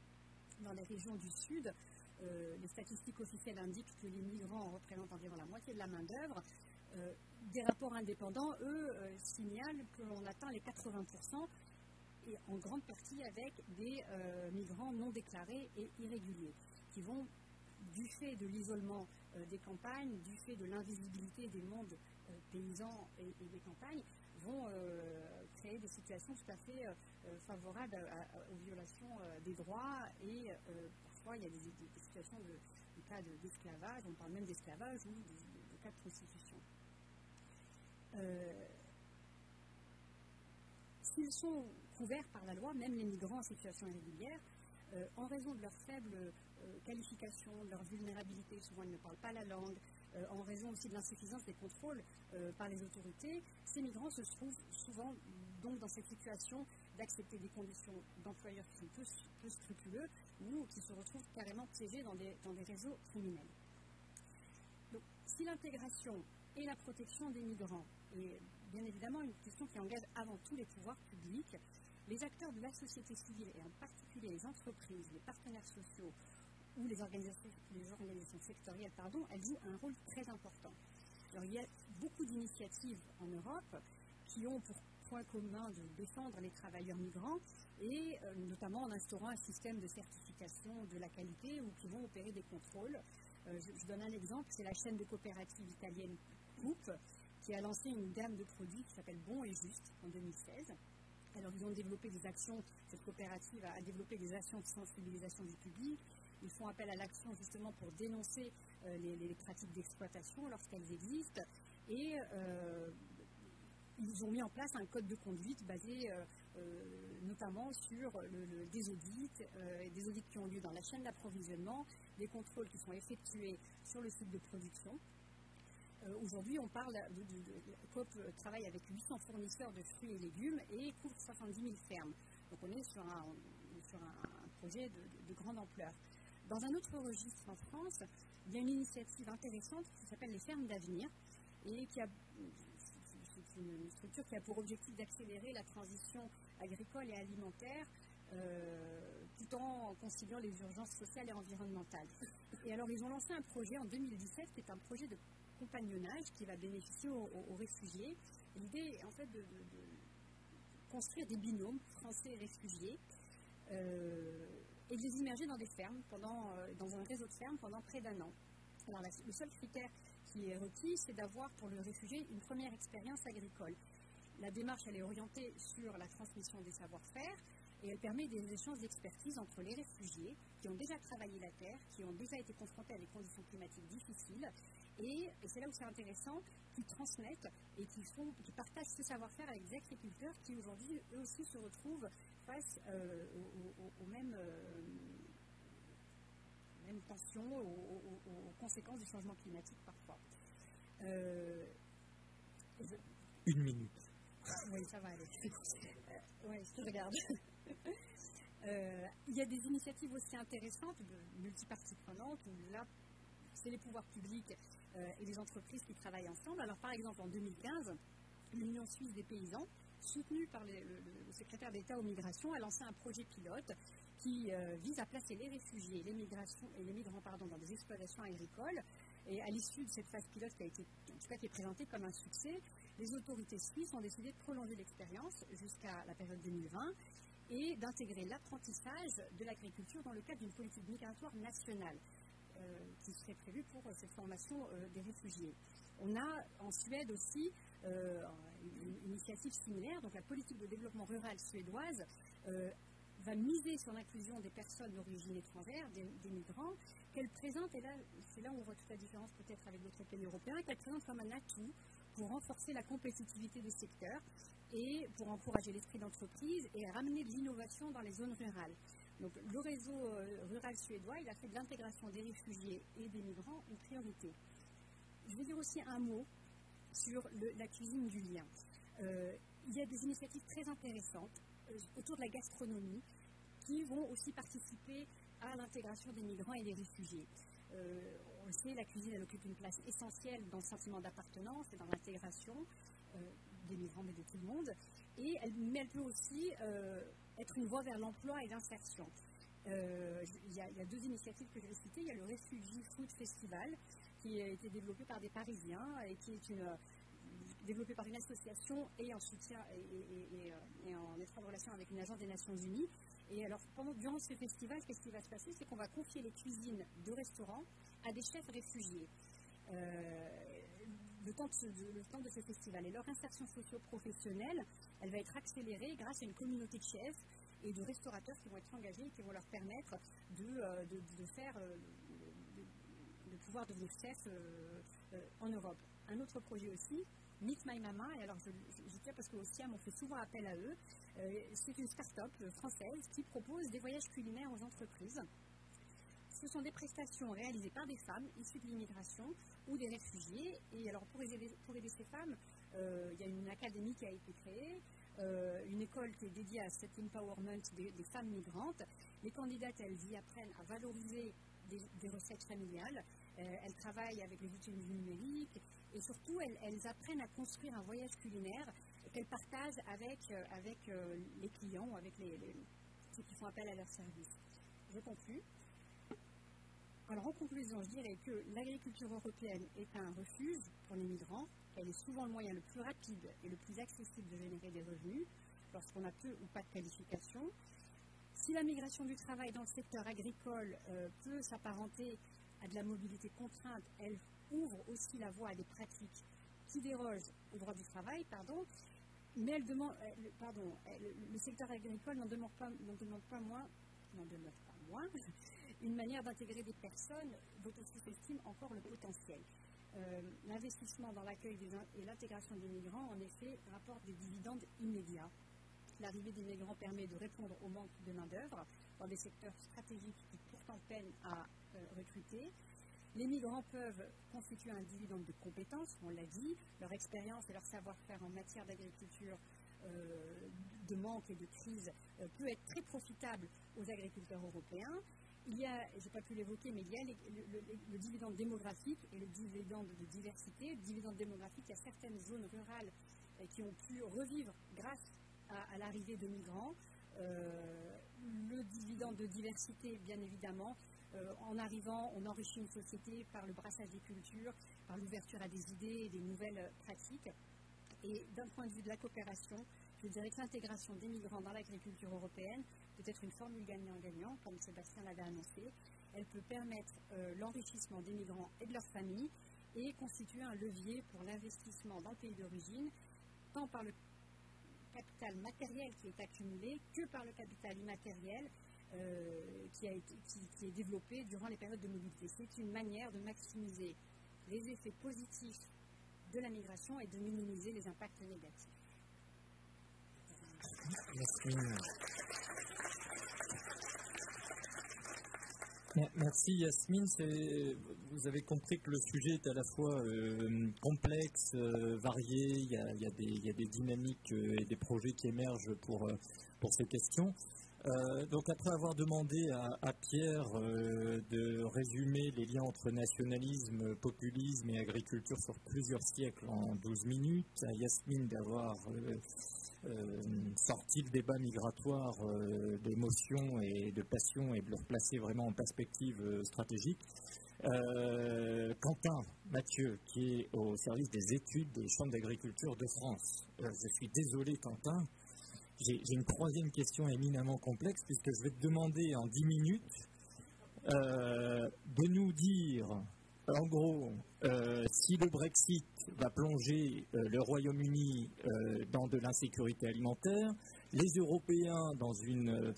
Dans les régions du Sud, les statistiques officielles indiquent que les migrants représentent environ la moitié de la main-d'œuvre. Des rapports indépendants, eux, signalent que l'on atteint les 80%, et en grande partie avec des migrants non déclarés et irréguliers, qui vont, du fait de l'isolement des campagnes, du fait de l'invisibilité des mondes paysans et des campagnes, vont créer des situations tout à fait favorables aux violations des droits, et parfois il y a des situations de cas d'esclavage, on parle même d'esclavage ou de cas de prostitution. S'ils sont couverts par la loi, même les migrants en situation irrégulière, en raison de leur faible qualification, de leur vulnérabilité, souvent ils ne parlent pas la langue, en raison aussi de l'insuffisance des contrôles par les autorités, ces migrants se trouvent souvent donc dans cette situation d'accepter des conditions d'employeurs qui sont peu scrupuleux ou qui se retrouvent carrément piégés dans des réseaux criminels. Donc, si l'intégration et la protection des migrants est bien évidemment une question qui engage avant tout les pouvoirs publics, les acteurs de la société civile, et en particulier les entreprises, les partenaires sociaux ou les organisations sectorielles, elles jouent un rôle très important. Alors, il y a beaucoup d'initiatives en Europe qui ont pour point commun de défendre les travailleurs migrants, et notamment en instaurant un système de certification de la qualité ou qui vont opérer des contrôles. Je donne un exemple, c'est la chaîne de coopératives italienne Coop qui a lancé une gamme de produits qui s'appelle Bon et Juste en 2016. Alors, ils ont développé des actions, cette coopérative a développé des actions de sensibilisation du public. Ils font appel à l'action justement pour dénoncer les pratiques d'exploitation lorsqu'elles existent. Et ils ont mis en place un code de conduite basé notamment sur des audits qui ont lieu dans la chaîne d'approvisionnement, des contrôles qui sont effectués sur le site de production. Aujourd'hui, on parle Coop travaille avec 800 fournisseurs de fruits et légumes et couvre 70 000 fermes. Donc on est sur un projet de grande ampleur. Dans un autre registre en France, il y a une initiative intéressante qui s'appelle les fermes d'avenir, et c'est une structure qui a pour objectif d'accélérer la transition agricole et alimentaire tout en conciliant les urgences sociales et environnementales. Et alors ils ont lancé un projet en 2017 qui est un projet de compagnonnage qui va bénéficier aux réfugiés. L'idée est en fait de construire des binômes français et réfugiés et de les immerger dans des fermes, dans un réseau de fermes pendant près d'1 an. Alors le seul critère qui est requis, c'est d'avoir pour le réfugié une première expérience agricole. La démarche, elle est orientée sur la transmission des savoir-faire et elle permet des échanges d'expertise entre les réfugiés qui ont déjà travaillé la terre, qui ont déjà été confrontés à des conditions climatiques difficiles, et c'est là où c'est intéressant, qui transmettent et qui partagent ce savoir-faire avec des agriculteurs qui aujourd'hui, eux aussi, se retrouvent face aux mêmes tensions, aux conséquences du changement climatique parfois. Une minute. Oui, ça va aller. Oui, je te regarde. Il y a des initiatives aussi intéressantes, de multiparties prenantes, où là, c'est les pouvoirs publics et les entreprises qui travaillent ensemble. Alors, par exemple, en 2015, l'Union suisse des paysans, soutenue par le secrétaire d'État aux migrations, a lancé un projet pilote qui vise à placer les réfugiés et les migrants dans des exploitations agricoles. Et à l'issue de cette phase pilote qui est présentée comme un succès, les autorités suisses ont décidé de prolonger l'expérience jusqu'à la période 2020 et d'intégrer l'apprentissage de l'agriculture dans le cadre d'une politique migratoire nationale qui serait prévue pour cette formation des réfugiés. On a en Suède aussi une initiative similaire, donc la politique de développement rural suédoise va miser sur l'inclusion des personnes d'origine étrangère, des migrants, qu'elle présente, et là c'est là où on voit toute la différence peut-être avec d'autres pays européens, qu'elle présente comme un atout pour renforcer la compétitivité des secteurs et pour encourager l'esprit d'entreprise et ramener de l'innovation dans les zones rurales. Donc le réseau rural suédois, il a fait de l'intégration des réfugiés et des migrants une priorité. Je vais dire aussi un mot sur la cuisine du lien. Il y a des initiatives très intéressantes autour de la gastronomie qui vont aussi participer à l'intégration des migrants et des réfugiés. On le sait, la cuisine, elle occupe une place essentielle dans le sentiment d'appartenance et dans l'intégration des migrants, mais de tout le monde. Mais elle peut aussi être une voie vers l'emploi et l'insertion. Il y a deux initiatives que je vais citer. Il y a le Refugee Food Festival, qui a été développé par des Parisiens et qui est développé par une association et en soutien et en étroite relation avec une agence des Nations Unies. Et alors, durant ce festival, qu'est-ce qui va se passer? C'est qu'on va confier les cuisines de restaurants à des chefs réfugiés. Le temps de ce festival. Et leur insertion socio-professionnelle, elle va être accélérée grâce à une communauté de chefs et de restaurateurs qui vont être engagés et qui vont leur permettre de pouvoir devenir chefs en Europe. Un autre projet aussi, Meet My Mama, et alors je tiens parce qu'au SIAM on fait souvent appel à eux, c'est une start-up française qui propose des voyages culinaires aux entreprises. Ce sont des prestations réalisées par des femmes issues de l'immigration ou des réfugiés. Et alors pour aider ces femmes, il y a une académie qui a été créée, une école qui est dédiée à cet empowerment des femmes migrantes. Les candidates, elles y apprennent à valoriser des recettes familiales. Elles travaillent avec les outils numériques et surtout elles apprennent à construire un voyage culinaire qu'elles partagent avec les clients ou avec ceux qui font appel à leurs services. Je conclus. Alors en conclusion, je dirais que l'agriculture européenne est un refuge pour les migrants. Elle est souvent le moyen le plus rapide et le plus accessible de générer des revenus lorsqu'on a peu ou pas de qualification. Si la migration du travail dans le secteur agricole peut s'apparenter à de la mobilité contrainte, elle ouvre aussi la voie à des pratiques qui dérogent au droit du travail, mais le secteur agricole n'en demeure pas moins une manière d'intégrer des personnes dont on sous-estime encore le potentiel. L'investissement dans l'accueil et l'intégration des migrants, en effet, rapporte des dividendes immédiats. L'arrivée des migrants permet de répondre au manque de main-d'œuvre dans des secteurs stratégiques qui pourtant peinent à recruter. Les migrants peuvent constituer un dividende de compétences, on l'a dit, leur expérience et leur savoir-faire en matière d'agriculture, de manque et de crise peut être très profitable aux agriculteurs européens. Il y a, je n'ai pas pu l'évoquer, mais il y a le dividende démographique et le dividende de diversité. Le dividende démographique, il y a certaines zones rurales qui ont pu revivre grâce à l'arrivée de migrants. Le dividende de diversité, bien évidemment, en arrivant, on enrichit une société par le brassage des cultures, par l'ouverture à des idées et des nouvelles pratiques. Et d'un point de vue de la coopération, je dirais que l'intégration des migrants dans l'agriculture européenne peut être une formule gagnant-gagnant, comme Sébastien l'avait annoncé. Elle peut permettre l'enrichissement des migrants et de leurs familles et constituer un levier pour l'investissement dans le pays d'origine, tant par le capital matériel qui est accumulé que par le capital immatériel qui est développé durant les périodes de mobilité. C'est une manière de maximiser les effets positifs de la migration et de minimiser les impacts négatifs. Merci Yasmine. Vous avez compris que le sujet est à la fois complexe, varié, il y a des dynamiques et des projets qui émergent pour ces questions. Donc après avoir demandé à Pierre de résumer les liens entre nationalisme, populisme et agriculture sur plusieurs siècles en 12 minutes, à Yasmine d'avoir sorti le débat migratoire d'émotion et de passion et de le replacer vraiment en perspective stratégique, Quentin Mathieu, qui est au service des études des chambres d'agriculture de France. Je suis désolé, Quentin. J'ai une troisième question éminemment complexe, puisque je vais te demander en 10 minutes de nous dire, en gros, si le Brexit va plonger le Royaume-Uni dans de l'insécurité alimentaire, les Européens dans une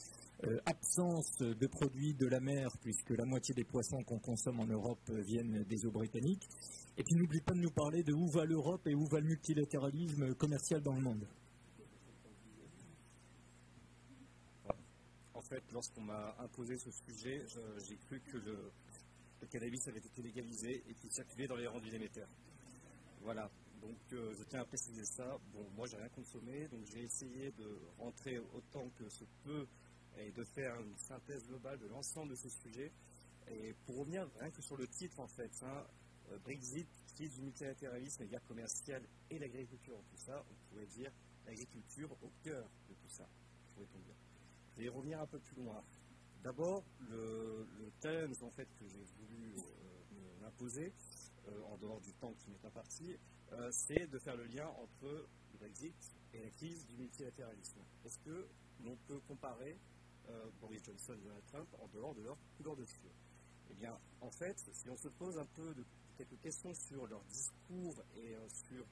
absence de produits de la mer, puisque la moitié des poissons qu'on consomme en Europe viennent des eaux britanniques. Et puis n'oublie pas de nous parler de où va l'Europe et où va le multilatéralisme commercial dans le monde. En fait, lorsqu'on m'a imposé ce sujet, j'ai cru que le cannabis avait été légalisé et qu'il circulait dans les rangs du Déméter. Voilà, donc je tiens à préciser ça. Bon, moi, j'ai rien consommé, donc j'ai essayé de rentrer autant que ce peut et de faire une synthèse globale de l'ensemble de ces sujets. Et pour revenir rien que sur le titre, en fait, Brexit, crise du multilatéralisme, les guerres commerciales et l'agriculture. Tout ça, on pourrait dire l'agriculture au cœur de tout ça, pourrait-on dire. Je vais revenir un peu plus loin. D'abord, le challenge en fait, que j'ai voulu m'imposer, en dehors du temps qui m'est imparti, c'est de faire le lien entre le Brexit et la crise du multilatéralisme. Est-ce que l'on peut comparer Boris Johnson et Donald Trump en dehors de leur couleur de cheveux? Eh bien, en fait, si on se pose un peu quelques questions sur leur discours et sur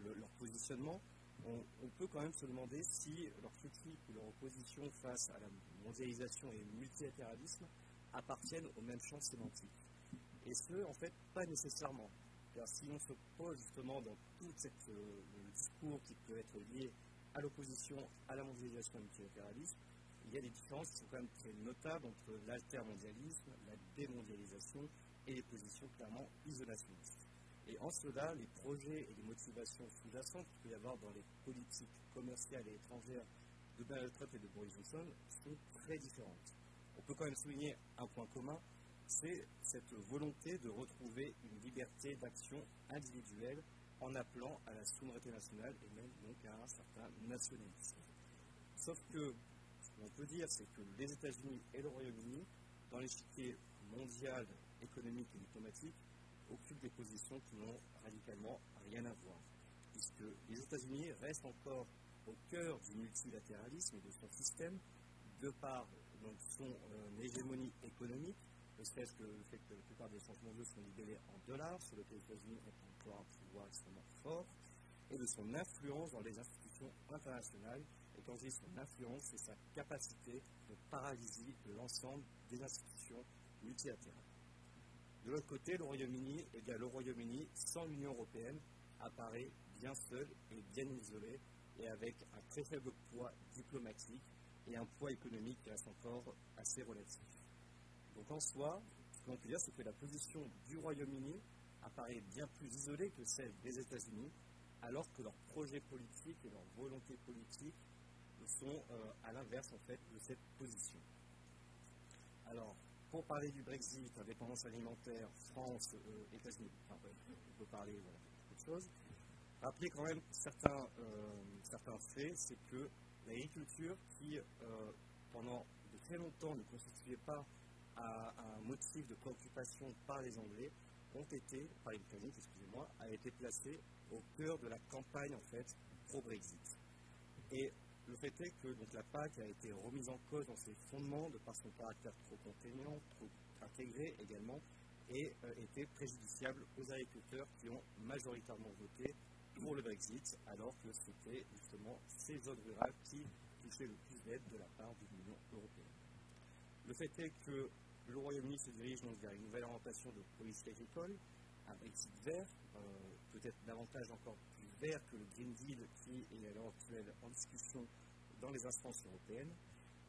leur positionnement, on peut quand même se demander si leur critique ou leur opposition face à la mondialisation et au multilatéralisme appartiennent au même champ sémantique. Et ce, en fait, pas nécessairement. Car si on se pose justement dans tout le discours qui peut être lié à l'opposition, à la mondialisation et au multilatéralisme, il y a des différences qui sont quand même très notables entre l'altermondialisme, la démondialisation et les positions clairement isolationnistes. Et en cela, les projets et les motivations sous-jacentes qu'il peut y avoir dans les politiques commerciales et étrangères de Donald Trump et de Boris Johnson sont très différentes. On peut quand même souligner un point commun, c'est cette volonté de retrouver une liberté d'action individuelle en appelant à la souveraineté nationale et même donc à un certain nationalisme. Sauf que ce qu'on peut dire, c'est que les États-Unis et le Royaume-Uni, dans l'échiquier mondial, économique et diplomatique, occupent des positions qui n'ont radicalement rien à voir, puisque les États-Unis restent encore au cœur du multilatéralisme et de son système, de par donc, son hégémonie économique, ne serait-ce que le fait que la plupart des échanges mondiaux sont libellés en dollars, sur lequel les États-Unis ont encore un pouvoir extrêmement fort, et de son influence dans les institutions internationales. Et quand je dis son influence, c'est sa capacité de paralyser l'ensemble des institutions multilatérales. De l'autre côté, le Royaume-Uni, eh bien, le Royaume-Uni, sans l'Union européenne, apparaît bien seul et bien isolé, et avec un très faible poids diplomatique et un poids économique qui reste encore assez relatif. Donc en soi, ce que l'on peut dire, c'est que la position du Royaume-Uni apparaît bien plus isolée que celle des États-Unis, alors que leurs projets politiques et leurs volontés politiques sont à l'inverse en fait de cette position. Alors, pour parler du Brexit, indépendance alimentaire, France, États-Unis, on peut parler de beaucoup de choses. Rappeler quand même certains faits, c'est que l'agriculture qui, pendant de très longtemps, ne constituait pas un motif de préoccupation par les Anglais, par les Britanniques, excusez-moi, a été placée au cœur de la campagne en fait pro-Brexit. Et le fait est que donc, la PAC a été remise en cause dans ses fondements de par son caractère trop contraignant, trop intégré également, et était préjudiciable aux agriculteurs qui ont majoritairement voté pour le Brexit, alors que c'était justement ces zones rurales qui touchaient le plus d'aide de la part de l'Union européenne. Le fait est que le Royaume-Uni se dirige donc vers une nouvelle orientation de politique agricole, un Brexit vert, peut-être davantage encore plus vert que le Green Deal qui est à l'heure actuelle en discussion dans les instances européennes,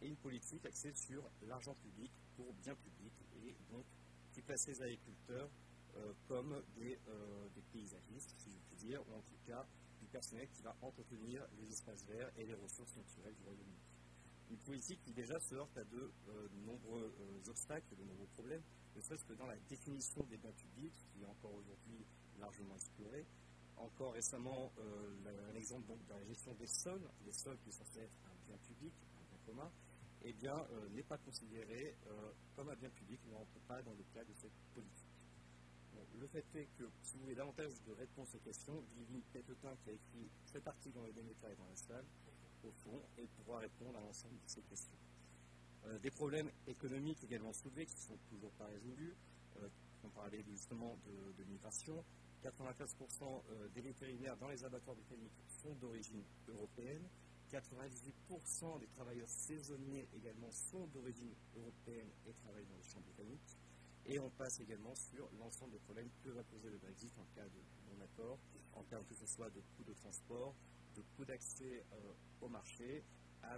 et une politique axée sur l'argent public pour bien public, et donc qui place les agriculteurs comme des paysagistes, si je puis dire, ou en tout cas du personnel qui va entretenir les espaces verts et les ressources naturelles du Royaume-Uni. Une politique qui déjà se heurte à de nombreux obstacles, de nombreux problèmes, ne serait-ce que dans la définition des biens publics, qui est encore aujourd'hui largement explorée. Encore récemment, un exemple donc, dans la gestion des sols qui est censé être un bien public, un bien commun, eh bien, n'est pas considéré comme un bien public, ne rentre pas dans le cadre de cette politique. Bon, le fait est que si vous voulez davantage de réponses aux questions, Livy Pétetin, qui a écrit cet article dans les Déméter et dans la salle, au fond, et pourra répondre à l'ensemble de ces questions. Des problèmes économiques également soulevés qui ne sont toujours pas résolus. On parlait justement de migration. 95% des vétérinaires dans les abattoirs britanniques sont d'origine européenne. 98% des travailleurs saisonniers également sont d'origine européenne et travaillent dans les champs britanniques. Et on passe également sur l'ensemble des problèmes que va poser le Brexit en cas de non-accord, en cas que ce soit de coûts de transport, de coûts d'accès au marché,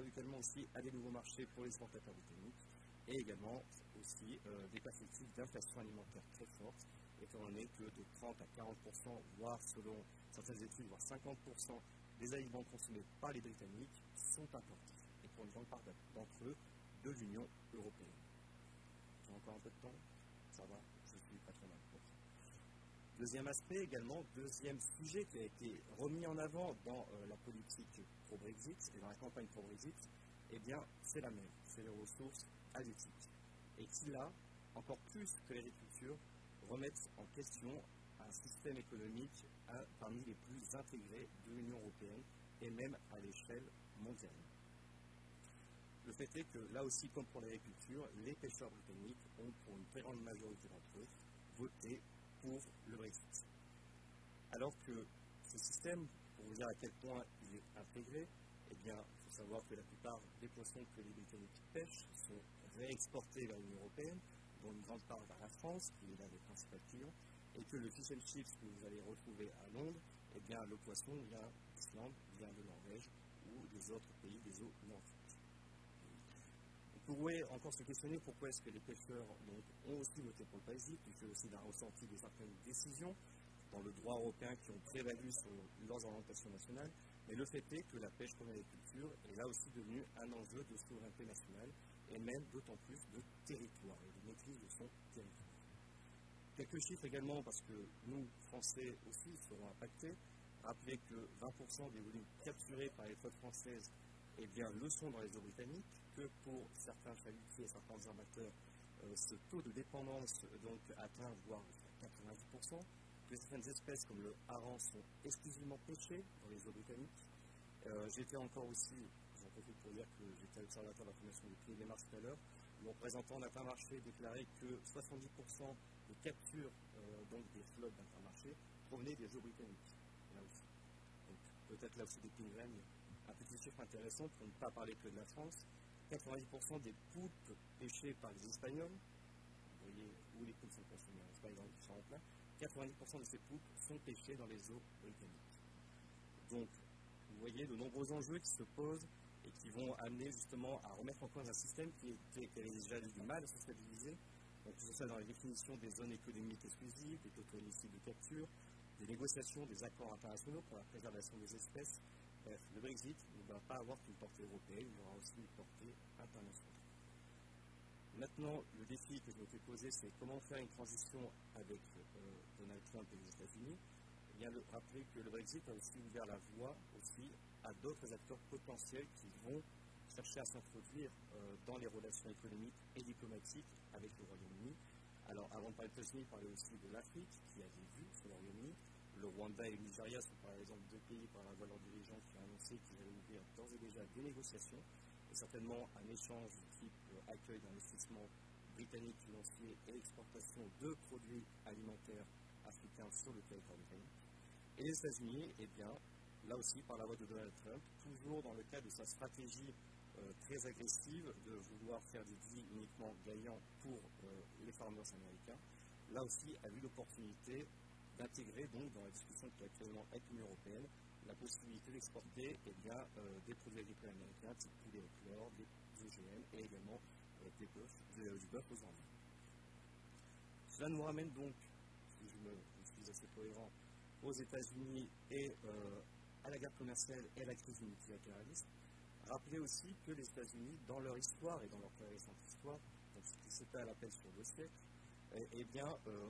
également aussi à des nouveaux marchés pour les exportateurs britanniques, et également aussi des perspectives d'inflation alimentaire très fortes, étant donné que de 30 à 40%, voire selon certaines études, voire 50% des aliments consommés par les Britanniques sont importés, et pour une grande part d'entre eux de l'Union européenne. J'ai encore un peu de temps? Ça va, je suis pas trop mal. Deuxième aspect également, deuxième sujet qui a été remis en avant dans la politique pro-Brexit et dans la campagne pro-Brexit, eh bien, c'est la mer, c'est les ressources halieutiques. Et qui là, encore plus que l'agriculture, remettent en question un système économique parmi les plus intégrés de l'Union européenne et même à l'échelle mondiale. Le fait est que là aussi, comme pour l'agriculture, les pêcheurs britanniques ont, pour une très grande majorité d'entre eux, voté pour le Brexit. Alors que ce système, pour vous dire à quel point il est intégré, eh bien, il faut savoir que la plupart des poissons que les Britanniques pêchent sont réexportés vers l'Union européenne, dont une grande part vers la France, qui est l'un des principaux clients, et que le fish and chips que vous allez retrouver à Londres, eh bien, le poisson vient d'Islande, vient de Norvège ou des autres pays des eaux nordiques. Vous pourrez encore se questionner pourquoi est-ce que les pêcheurs ont aussi voté pour le Brexit, puisque aussi d'un ressenti de certaines décisions dans le droit européen qui ont prévalu sur leurs orientations nationales. Mais le fait est que la pêche comme l'agriculture est là aussi devenue un enjeu de souveraineté nationale et même d'autant plus de territoire et de maîtrise de son territoire. Quelques chiffres également, parce que nous, Français aussi, serons impactés. Rappelez que 20% des volumes capturés par les flottes françaises eh bien, le sont dans les eaux britanniques, que pour certains chalutiers et certains armateurs, ce taux de dépendance donc, atteint voire jusqu'à 90%, que certaines espèces comme le hareng sont exclusivement pêchées dans les eaux britanniques. J'étais encore aussi, j'en profite pour dire que j'étais observateur de la formation du prix des marches tout à l'heure, le représentant d'Intermarché déclarait que 70% des captures donc des flottes d'Intermarché provenaient des eaux britanniques, là aussi. Donc peut-être là aussi des pingrennes. Un petit chiffre intéressant pour ne pas parler que de la France, 90% des poulpes pêchées par les Espagnols, vous voyez où les poulpes sont consommées en Espagne dans les différents plats, 90% de ces poulpes sont pêchées dans les eaux britanniques. Donc, vous voyez de nombreux enjeux qui se posent et qui vont amener justement à remettre en cause un système qui avait déjà du mal à se stabiliser, donc que ce soit dans la définition des zones économiques exclusives, des quotas illicites de capture, des négociations, des accords internationaux pour la préservation des espèces. Bref, le Brexit ne va pas avoir qu'une portée européenne, il aura aussi une portée internationale. Maintenant, le défi que je m'étais posé, c'est comment faire une transition avec Donald Trump et les États-Unis. Eh bien, rappeler que le Brexit a aussi ouvert la voie aussi à d'autres acteurs potentiels qui vont chercher à s'introduire dans les relations économiques et diplomatiques avec le Royaume-Uni. Alors, avant de parler des États-Unis, parler aussi de l'Afrique, qui a des vues sur le Royaume-Uni. Le Rwanda et le Nigeria sont par exemple deux pays par la voix de leurs dirigeants qui ont annoncé qu'ils allaient ouvrir d'ores et déjà des négociations et certainement un échange du type accueil d'investissements britanniques financiers et exportation de produits alimentaires africains sur le territoire britannique. Et les États-Unis, eh bien, là aussi par la voix de Donald Trump, toujours dans le cadre de sa stratégie très agressive de vouloir faire des deals uniquement gagnants pour les farmers américains, là aussi a vu l'opportunité d'intégrer donc dans la discussion qui est actuellement avec l'Union européenne la possibilité d'exporter eh bien, des produits agricoles américains, type poulet au chlore, des OGM et également du bœuf aux endives. Cela nous ramène donc, si je suis assez cohérent, aux États-Unis et à la guerre commerciale et à la crise du multilatéralisme. Rappelez aussi que les États-Unis, dans leur histoire et dans leur très récente histoire, donc ce qui s'était à l'appel sur 2 siècles, eh bien,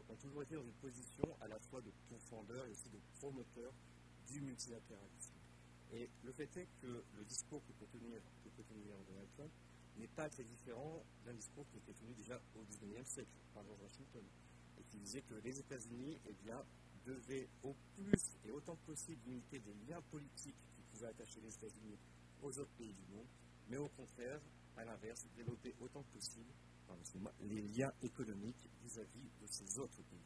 ont toujours été dans une position à la fois de pourfendeur et aussi de promoteur du multilatéralisme. Et le fait est que le discours que peut tenir Donald Trump n'est pas très différent d'un discours qui était tenu déjà au XIXe siècle par George Washington. et qui disait que les États-Unis devaient au plus et autant que possible limiter des liens politiques qui pouvaient attacher les États-Unis aux autres pays du monde, mais au contraire, à l'inverse, développer autant que possible les liens économiques vis-à-vis de ces autres pays.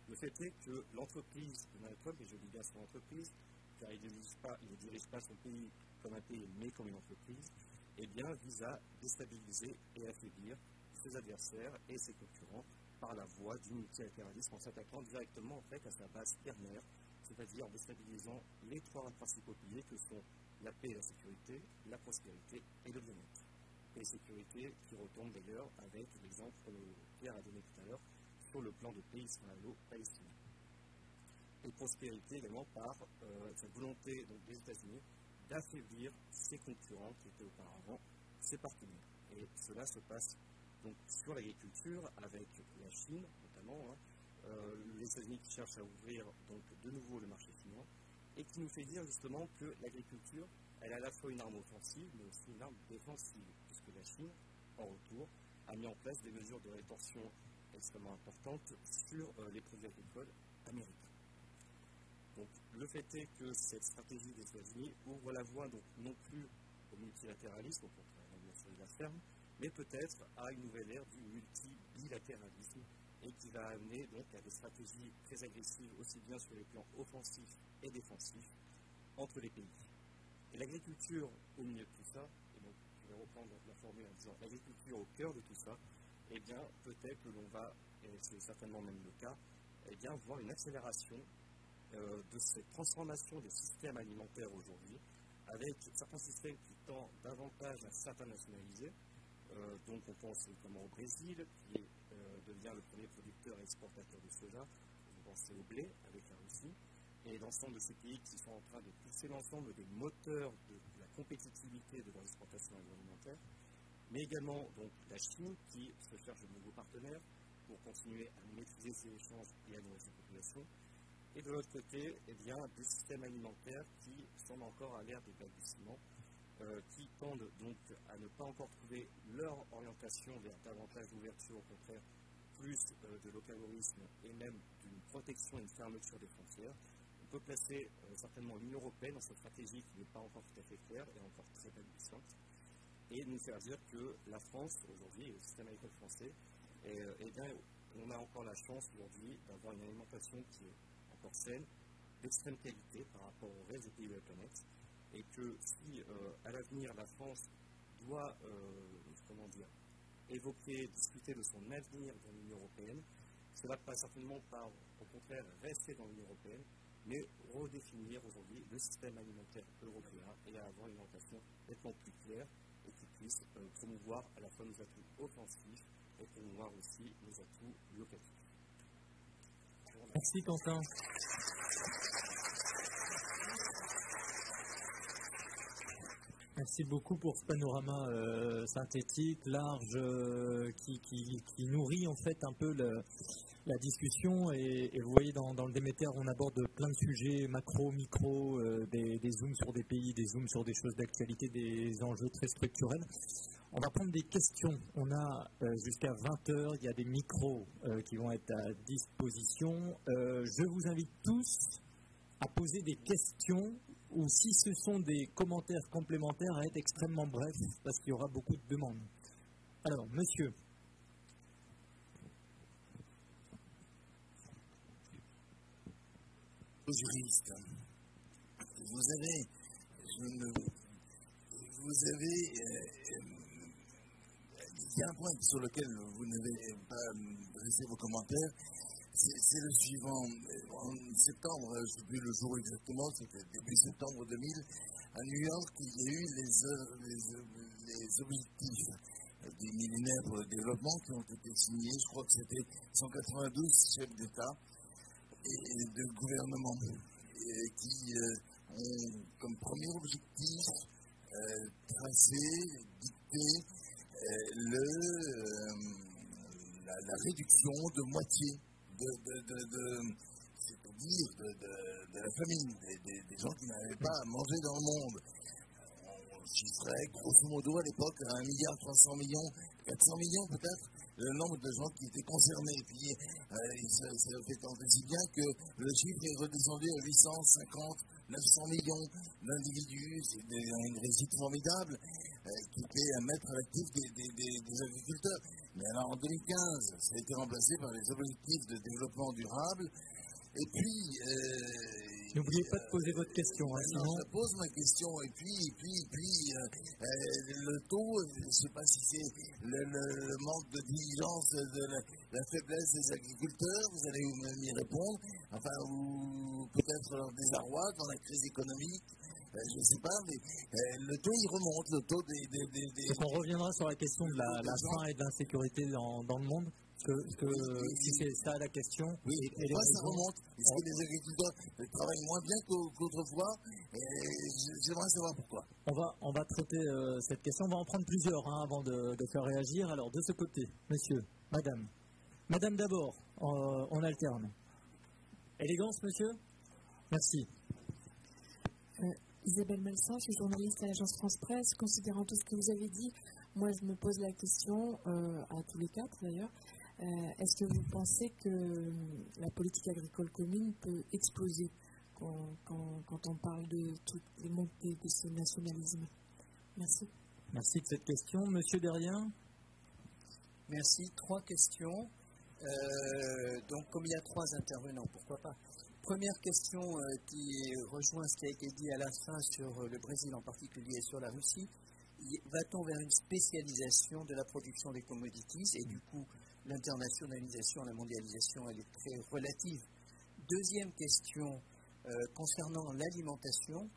Le fait est que l'entreprise Donald Trump, et je dis bien son entreprise, car il ne dirige pas son pays comme un pays, mais comme une entreprise, vise à déstabiliser et affaiblir ses adversaires et ses concurrents par la voie du multilatéralisme en s'attaquant directement en fait à sa base ternaire, c'est-à-dire en déstabilisant les trois principaux piliers que sont la paix et la sécurité, la prospérité et le bien-être. Paix et sécurité qui retombe d'ailleurs avec l'exemple que Pierre a donné tout à l'heure sur le plan de paix israélo-palestinien. Et prospérité également par cette volonté donc, des États-Unis d'affaiblir ses concurrents qui étaient auparavant ses partenaires. Et cela se passe donc sur l'agriculture avec la Chine notamment, les États-Unis qui cherchent à ouvrir donc de nouveau le marché chinois et qui nous fait dire justement que l'agriculture elle a à la fois une arme offensive mais aussi une arme défensive puisque la Chine en retour a mis en place des mesures de rétorsion extrêmement importantes sur les produits agricoles américains. Donc, le fait est que cette stratégie des États-Unis ouvre la voie donc, non plus au multilatéralisme, au contraire, il la ferme, mais peut-être à une nouvelle ère du multibilatéralisme et qui va amener donc à des stratégies très agressives aussi bien sur les plans offensifs et défensifs entre les pays. Et l'agriculture au milieu de tout ça, et donc je vais reprendre la formule en disant l'agriculture au cœur de tout ça, peut-être que l'on va, et c'est certainement même le cas, voir une accélération de cette transformation des systèmes alimentaires aujourd'hui, avec certains systèmes qui tendent davantage à s'internationaliser. Donc on pense notamment au Brésil, qui devient le premier producteur et exportateur de soja. On pense au blé avec la Russie. Et l'ensemble de ces pays qui sont en train de pousser l'ensemble des moteurs de la compétitivité de leur exportation agroalimentaire. Mais également donc, la Chine qui se cherche de nouveaux partenaires pour continuer à maîtriser ses échanges et à nourrir sa population. Et de l'autre côté, des systèmes alimentaires qui sont encore à l'ère des balbutiements, qui tendent donc à ne pas encore trouver leur orientation vers davantage d'ouverture, au contraire, plus de localisme et même d'une protection et une fermeture des frontières. On peut placer certainement l'Union européenne dans cette stratégie qui n'est pas encore tout à fait claire et encore très balbutiante, et nous faire dire que la France, aujourd'hui, le système agricole français, on a encore la chance aujourd'hui d'avoir une alimentation qui est encore saine, d'extrême qualité par rapport au reste des pays de la planète, et que si à l'avenir la France doit discuter de son avenir dans l'Union européenne, cela passe certainement par, au contraire, rester dans l'Union européenne, mais redéfinir aujourd'hui le système alimentaire européen et avoir une orientation nettement plus claire et qui puisse promouvoir à la fois nos atouts offensifs et promouvoir aussi nos atouts locatifs. Merci Quentin. Merci beaucoup pour ce panorama synthétique, large, qui nourrit en fait un peu la discussion. Et vous voyez, dans le Déméter, on aborde plein de sujets macro, micro, des zooms sur des pays, des zooms sur des choses d'actualité, des enjeux très structurels. On va prendre des questions. On a jusqu'à 20h, il y a des micros qui vont être à disposition. Je vous invite tous à poser des questions ou si ce sont des commentaires complémentaires à être extrêmement brefs parce qu'il y aura beaucoup de demandes. Alors, monsieur. Juriste, vous avez il y a un point sur lequel vous n'avez pas dressé vos commentaires, c'est le suivant. En septembre, je ne sais plus le jour exactement, c'était début septembre 2000, à New York, il y a eu les objectifs du millénaire pour le développement qui ont été signés. Je crois que c'était 192 chefs d'État et de gouvernement qui ont comme premier objectif tracé, dicté la réduction de moitié c'est-à-dire de la famine, des gens qui n'arrivaient pas à manger dans le monde. on chiffrait grosso modo à l'époque à 1,3 milliard, 400 millions peut-être, le nombre de gens qui étaient concernés. Et puis, ça fait tant aussi bien que le chiffre est redescendu à 850, 900 millions d'individus. C'est une réussite formidable qui était à mettre à l'actif des agriculteurs. Mais alors en 2015, ça a été remplacé par les objectifs de développement durable. Et puis... n'oubliez pas de poser votre question. Sinon... Je pose ma question. Et puis le taux, je ne sais pas si c'est le manque de diligence, de la faiblesse des agriculteurs, vous allez m'y répondre. Enfin, ou peut-être leur désarroi dans la crise économique. Je ne sais pas, mais le taux, il remonte, le taux des... Donc on reviendra sur la question de la faim et de l'insécurité dans le monde. Si c'est ça la question. Oui, pourquoi ça remonte? Est-ce que les agriculteurs travaillent moins bien qu'autrefois? J'aimerais savoir pourquoi. On va traiter cette question. On va en prendre plusieurs avant de faire réagir. Alors, de ce côté, monsieur, madame. Madame d'abord, on alterne. Élégance, monsieur? Merci. Isabelle Malsain, je suis journaliste à l'agence France Presse. Considérant tout ce que vous avez dit, moi je me pose la question, à tous les quatre d'ailleurs, est-ce que vous pensez que la politique agricole commune peut exploser quand on parle de toutes les montées de ce nationalisme? Merci. Merci de cette question. Monsieur Derrien? Merci. 3 questions. Donc comme il y a 3 intervenants, pourquoi pas? Première question qui rejoint ce qui a été dit à la fin sur le Brésil en particulier et sur la Russie. Va-t-on vers une spécialisation de la production des commodities et du coup l'internationalisation, la mondialisation, elle est très relative. Deuxième question concernant l'alimentation.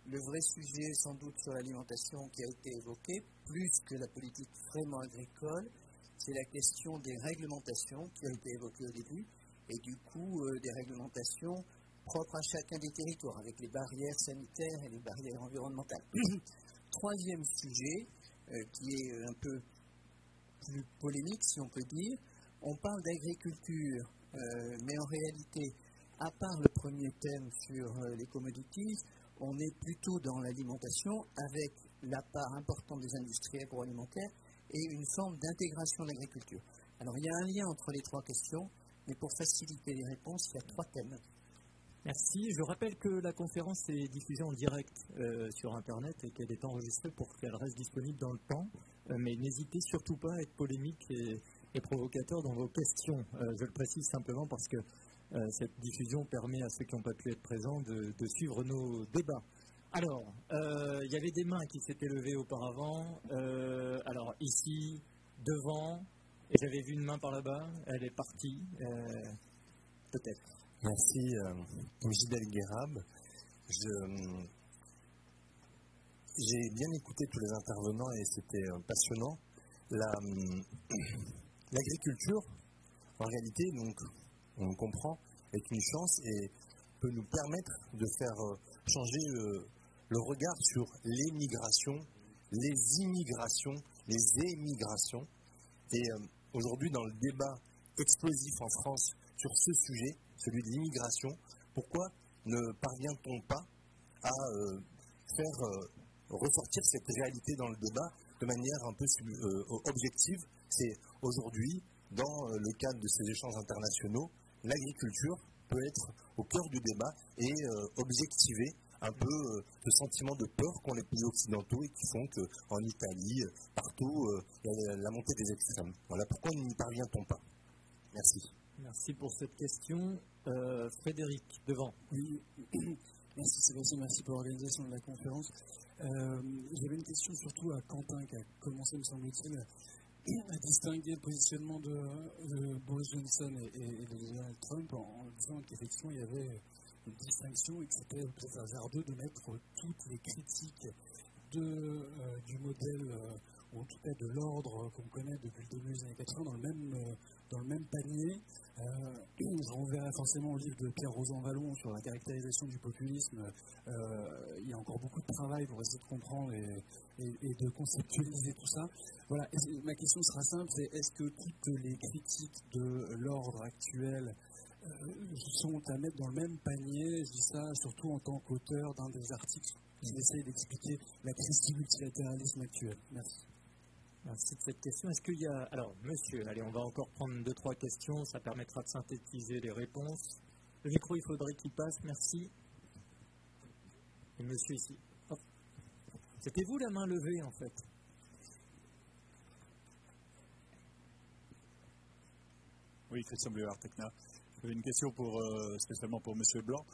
Le vrai sujet sans doute sur l'alimentation qui a été évoqué, plus que la politique vraiment agricole, c'est la question des réglementations qui a été évoquée au début. Et du coup, des réglementations propres à chacun des territoires, avec les barrières sanitaires et les barrières environnementales. Troisième sujet, qui est un peu plus polémique, si on peut dire, on parle d'agriculture, mais en réalité, à part le premier thème sur les commodities, on est plutôt dans l'alimentation, avec la part importante des industries agroalimentaires et une forme d'intégration de l'agriculture. Alors, il y a un lien entre les 3 questions. Mais pour faciliter les réponses, il y a 3 thèmes. Merci. Je rappelle que la conférence est diffusée en direct sur Internet et qu'elle est enregistrée pour qu'elle reste disponible dans le temps. Mais n'hésitez surtout pas à être polémique et provocateur dans vos questions. Je le précise simplement parce que cette diffusion permet à ceux qui n'ont pas pu être présents de suivre nos débats. Alors, il y avait des mains qui s'étaient levées auparavant. Alors, ici, devant... Et j'avais vu une main par là-bas, elle est partie, peut-être. Merci, Gilles Guérab. J'ai bien écouté tous les intervenants et c'était passionnant. L'agriculture, en réalité, donc, on comprend, est une chance et peut nous permettre de faire changer le regard sur les migrations, les immigrations, les émigrations. Et aujourd'hui, dans le débat explosif en France sur ce sujet, celui de l'immigration, pourquoi ne parvient-on pas à faire ressortir cette réalité dans le débat de manière un peu objective? C'est aujourd'hui, dans le cadre de ces échanges internationaux, l'agriculture peut être au cœur du débat et objectiver un peu ce sentiment de peur qu'ont les pays occidentaux et qui font qu'en Italie, partout, il y a la montée des extrêmes. Voilà pourquoi n'y parvient-on pas. Merci. Merci pour cette question. Frédéric, devant. Oui, merci Sébastien, merci pour l'organisation de la conférence. J'avais une question surtout à Quentin qui a commencé, me semble-t-il, à distinguer le positionnement de Boris Johnson et de Donald Trump en disant qu'effectivement il y avait une distinction et que c'était peut-être hasardeux de mettre toutes les critiques du modèle, ou en tout cas de l'ordre qu'on connaît depuis le début des années 80 dans le même panier. Je renverrai forcément au livre de Pierre-Rosan Vallon sur la caractérisation du populisme. Il y a encore beaucoup de travail pour essayer de comprendre et de conceptualiser tout ça. Voilà. Ma question sera simple, c'est est-ce que toutes les critiques de l'ordre actuel sont à mettre dans le même panier. Je dis ça surtout en tant qu'auteur dans des articles qui essayent d'expliquer la crise du multilatéralisme actuel. Merci. Merci de cette question. Est-ce qu'il y a... Alors, monsieur, allez, on va encore prendre 2-3 questions. Ça permettra de synthétiser les réponses. Le micro, il faudrait qu'il passe. Merci. Et monsieur ici. Hop. C'était vous la main levée, en fait. Oui, Christian Bleuard, Techna. J'avais une question spécialement pour M. Blanc.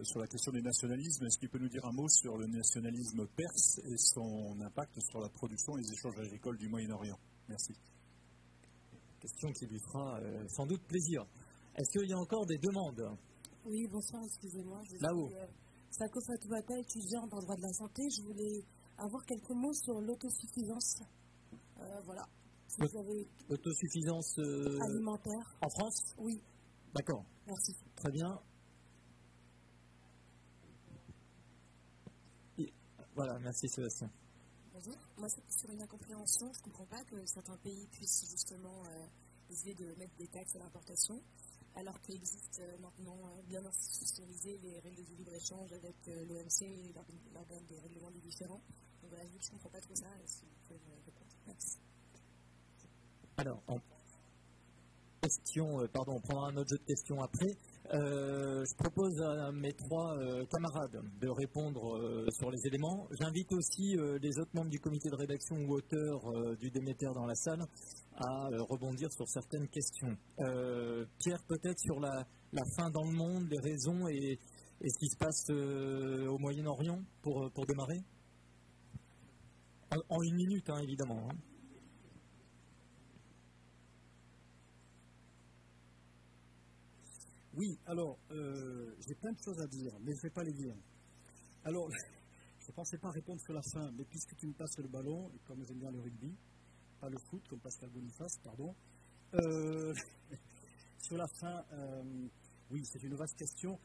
Sur la question du nationalisme, est-ce qu'il peut nous dire un mot sur le nationalisme perse et son impact sur la production et les échanges agricoles du Moyen-Orient? Merci. Question qui lui fera sans doute plaisir. Est-ce qu'il y a encore des demandes? Oui, bonsoir, excusez-moi. Là-haut. Sako Fatoumata, étudiante en droit de la santé. Je voulais avoir quelques mots sur l'autosuffisance. Voilà. Si vous avez... Autosuffisance alimentaire. En France? Oui. D'accord. Merci. Très bien. Voilà, merci Sébastien. Bonjour. Moi, c'est sur une incompréhension. Je ne comprends pas que certains pays puissent justement essayer de mettre des taxes à l'importation, alors qu'il existe maintenant bien institutionnalisé les règles du libre-échange avec l'OMC et l'organe des règlements des différends. Donc voilà, je ne comprends pas trop ça. Si vous pouvez me répondre. Merci. Alors, on prendra un autre jeu de questions après. Je propose à mes 3 camarades de répondre sur les éléments. J'invite aussi les autres membres du comité de rédaction ou auteurs du Déméter dans la salle à rebondir sur certaines questions. Pierre, peut-être sur la faim dans le monde, les raisons et ce qui se passe au Moyen-Orient pour démarrer. En 1 minute, hein, évidemment. Hein. Oui, alors, j'ai plein de choses à dire, mais je ne vais pas les dire. Alors, je ne pensais pas répondre sur la fin, mais puisque tu me passes le ballon, et comme j'aime bien le rugby, pas le foot, comme Pascal Boniface, pardon, sur la fin, oui, c'est une vaste question.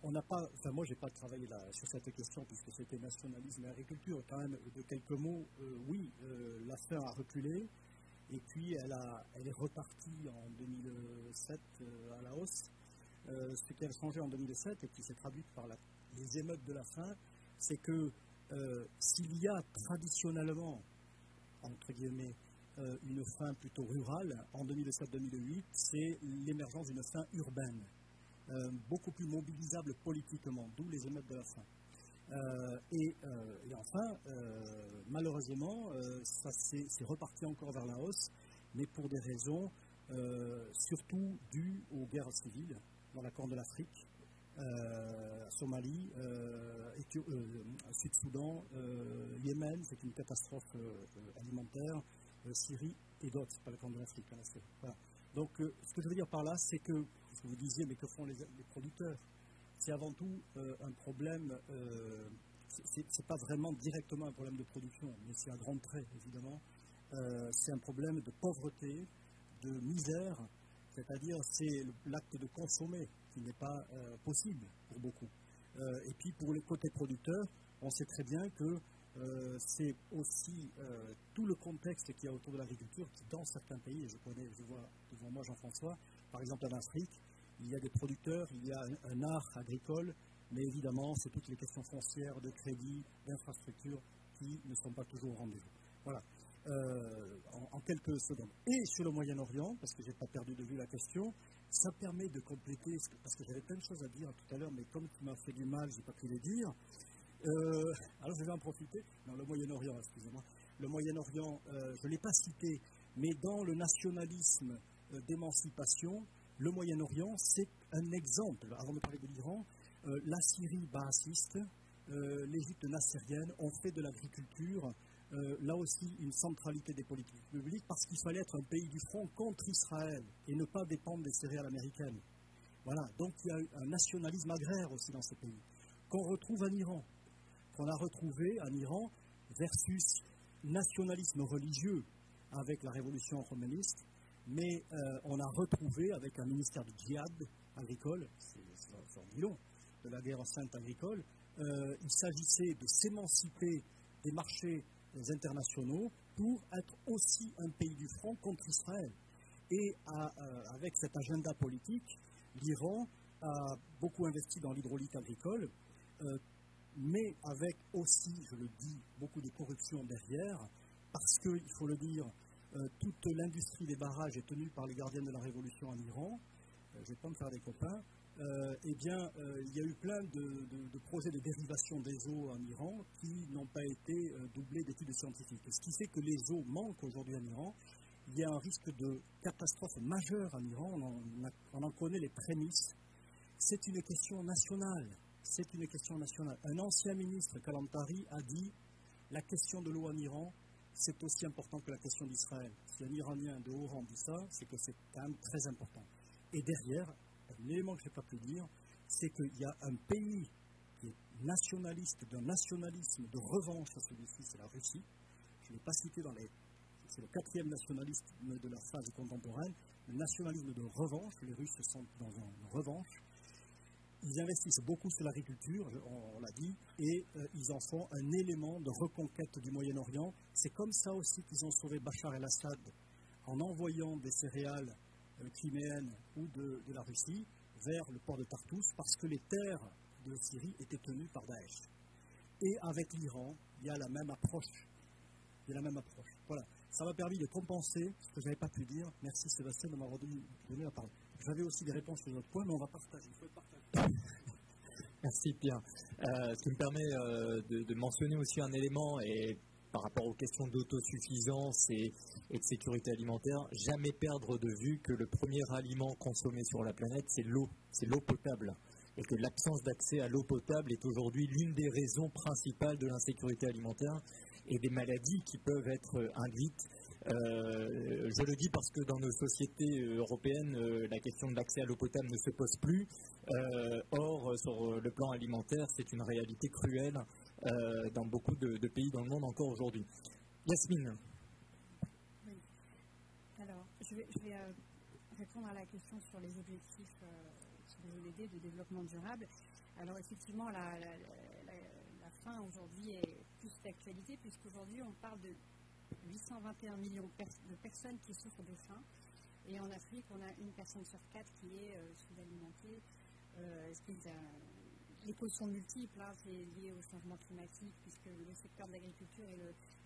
On n'a pas, enfin moi, je n'ai pas travaillé sur cette question, puisque c'était nationalisme et agriculture. Quand même, de quelques mots, oui, la faim a reculé, et puis elle est repartie en 2007 à la hausse. Ce qui a changé en 2007 et qui s'est traduit par les émeutes de la faim, c'est que s'il y a traditionnellement, entre guillemets, une faim plutôt rurale, en 2007-2008, c'est l'émergence d'une faim urbaine, beaucoup plus mobilisable politiquement, d'où les émeutes de la faim. Et enfin, malheureusement, ça c'est reparti encore vers la hausse, mais pour des raisons surtout dues aux guerres civiles, dans la Corne de l'Afrique, Somalie, Sud-Soudan, Yémen, c'est une catastrophe alimentaire, Syrie et d'autres, c'est pas la Corne de l'Afrique. Hein, voilà. Donc, ce que je veux dire par là, c'est que, ce que vous disiez, mais que font les producteurs? C'est avant tout un problème, c'est pas vraiment directement un problème de production, mais c'est à grands traits, évidemment. C'est un problème de pauvreté, de misère. C'est-à-dire, c'est l'acte de consommer qui n'est pas possible pour beaucoup. Et puis, pour les côtés producteurs, on sait très bien que c'est aussi tout le contexte qu'il y a autour de l'agriculture qui, dans certains pays, et je vois devant moi Jean-François, par exemple en Afrique, il y a des producteurs, il y a un art agricole, mais évidemment, c'est toutes les questions foncières, de crédit, d'infrastructure qui ne sont pas toujours au rendez-vous. Voilà. En quelques secondes. Et sur le Moyen-Orient, parce que je n'ai pas perdu de vue la question, ça permet de compléter, parce que j'avais plein de choses à dire tout à l'heure, mais comme tu m'as fait du mal, je n'ai pas pu les dire. Alors je vais en profiter. Non, le Moyen-Orient, excusez-moi. Le Moyen-Orient, je ne l'ai pas cité, mais dans le nationalisme d'émancipation, le Moyen-Orient, c'est un exemple. Avant de parler de l'Iran, la Syrie baathiste, l'Égypte nassérienne ont fait de l'agriculture là aussi une centralité des politiques publiques parce qu'il fallait être un pays du front contre Israël et ne pas dépendre des céréales américaines. Voilà, donc il y a un nationalisme agraire aussi dans ces pays, qu'on retrouve en Iran, qu'on a retrouvé en Iran versus nationalisme religieux avec la révolution romaniste, mais on a retrouvé avec un ministère du djihad agricole, c'est en long, de la guerre sainte agricole, il s'agissait de s'émanciper des marchés internationaux pour être aussi un pays du front contre Israël. Et avec cet agenda politique, L'Iran a beaucoup investi dans l'hydraulique agricole, mais avec aussi, je le dis, beaucoup de corruption derrière, parce que, il faut le dire, toute l'industrie des barrages est tenue par les gardiens de la révolution en Iran. Je ne vais pas me faire des copains. Il y a eu plein de projets de dérivation des eaux en Iran qui n'ont pas été doublés d'études scientifiques. Ce qui fait que les eaux manquent aujourd'hui en Iran. Il y a un risque de catastrophe majeure en Iran. On en connaît les prémices. C'est une question nationale. C'est une question nationale. Un ancien ministre, Kalantari, a dit la question de l'eau en Iran, c'est aussi important que la question d'Israël. Si un Iranien de haut rang dit ça, c'est que c'est quand même très important. Et derrière, un élément que je n'ai pas pu dire, c'est qu'il y a un pays qui est nationaliste, d'un nationalisme de revanche à celui-ci, c'est la Russie. Je ne l'ai pas cité dans les... C'est le 4e nationalisme de la phase contemporaine, le nationalisme de revanche. Les Russes sont dans une revanche. Ils investissent beaucoup sur l'agriculture, on l'a dit, et ils en font un élément de reconquête du Moyen-Orient. C'est comme ça aussi qu'ils ont sauvé Bachar el-Assad en envoyant des céréales criméennes ou de la Russie vers le port de Tartous, parce que les terres de Syrie étaient tenues par Daesh. Et avec l'Iran, il y a la même approche. Voilà. Ça m'a permis de compenser ce que je n'avais pas pu dire. Merci Sébastien de m'avoir donné la parole. J'avais aussi des réponses sur d'autres points, mais on va partager. Il faut partager. Merci Pierre. Ce qui me permet de mentionner aussi un élément, et par rapport aux questions d'autosuffisance et de sécurité alimentaire, jamais perdre de vue que le premier aliment consommé sur la planète, c'est l'eau potable. Et que l'absence d'accès à l'eau potable est aujourd'hui l'une des raisons principales de l'insécurité alimentaire et des maladies qui peuvent être induites. Je le dis parce que dans nos sociétés européennes, la question de l'accès à l'eau potable ne se pose plus. Or, sur le plan alimentaire, c'est une réalité cruelle dans beaucoup de pays dans le monde encore aujourd'hui. Yasmine. Oui. Alors, je vais répondre à la question sur les objectifs sur les ODD de développement durable. Alors, effectivement, la faim aujourd'hui est plus d'actualité, puisqu'aujourd'hui, on parle de 821 millions de personnes qui souffrent de faim. Et en Afrique, on a une personne sur 4 qui est sous-alimentée. Les causes sont multiples, hein, c'est lié au changement climatique, puisque le secteur de l'agriculture est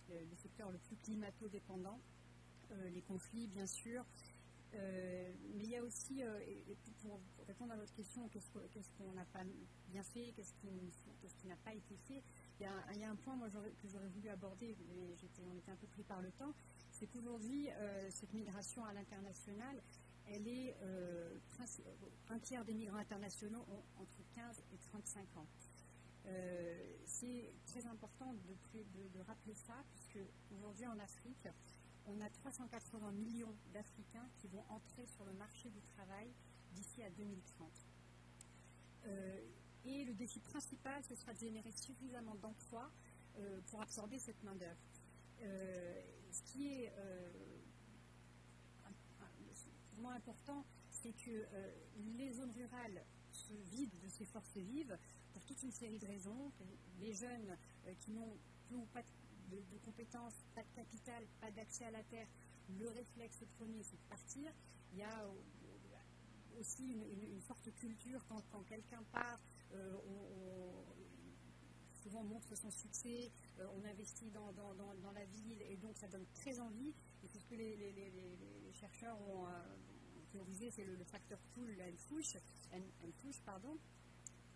le secteur le plus climato-dépendant. Les conflits, bien sûr. Mais il y a aussi, pour répondre à votre question, qu'est-ce qu'on n'a pas bien fait, qu'est-ce qui n'a pas été fait, il y a un point que j'aurais voulu aborder, mais on était un peu pris par le temps, c'est qu'aujourd'hui, cette migration à l'international, elle est un tiers des migrants internationaux ont entre 15 et 35 ans. C'est très important de rappeler ça, puisque aujourd'hui en Afrique, on a 380 millions d'Africains qui vont entrer sur le marché du travail d'ici à 2030. Et le défi principal, ce sera de générer suffisamment d'emplois pour absorber cette main-d'œuvre. Ce qui est vraiment important, c'est que les zones rurales se vident de ces forces vives pour toute une série de raisons. Les jeunes qui n'ont plus ou pas de compétences, pas de capital, pas d'accès à la terre, le réflexe premier, c'est de partir. Il y a aussi une forte culture quand quelqu'un part, souvent montre son succès, on investit dans la ville et donc ça donne très envie. Et c'est ce que les chercheurs ont théorisé, c'est le facteur pull and push.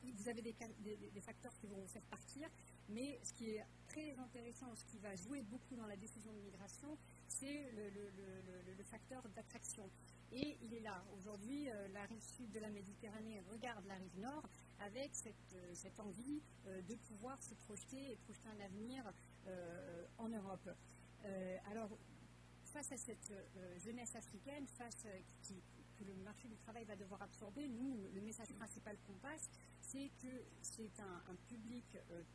Vous avez des facteurs qui vont vous faire partir, mais ce qui est très intéressant, ce qui va jouer beaucoup dans la décision de migration, c'est le facteur d'attraction. Et il est là. Aujourd'hui, la rive sud de la Méditerranée regarde la rive nord avec cette envie de pouvoir se projeter et projeter un avenir en Europe. Alors, face à cette jeunesse africaine, que le marché du travail va devoir absorber, nous, le message principal qu'on passe, c'est que c'est un public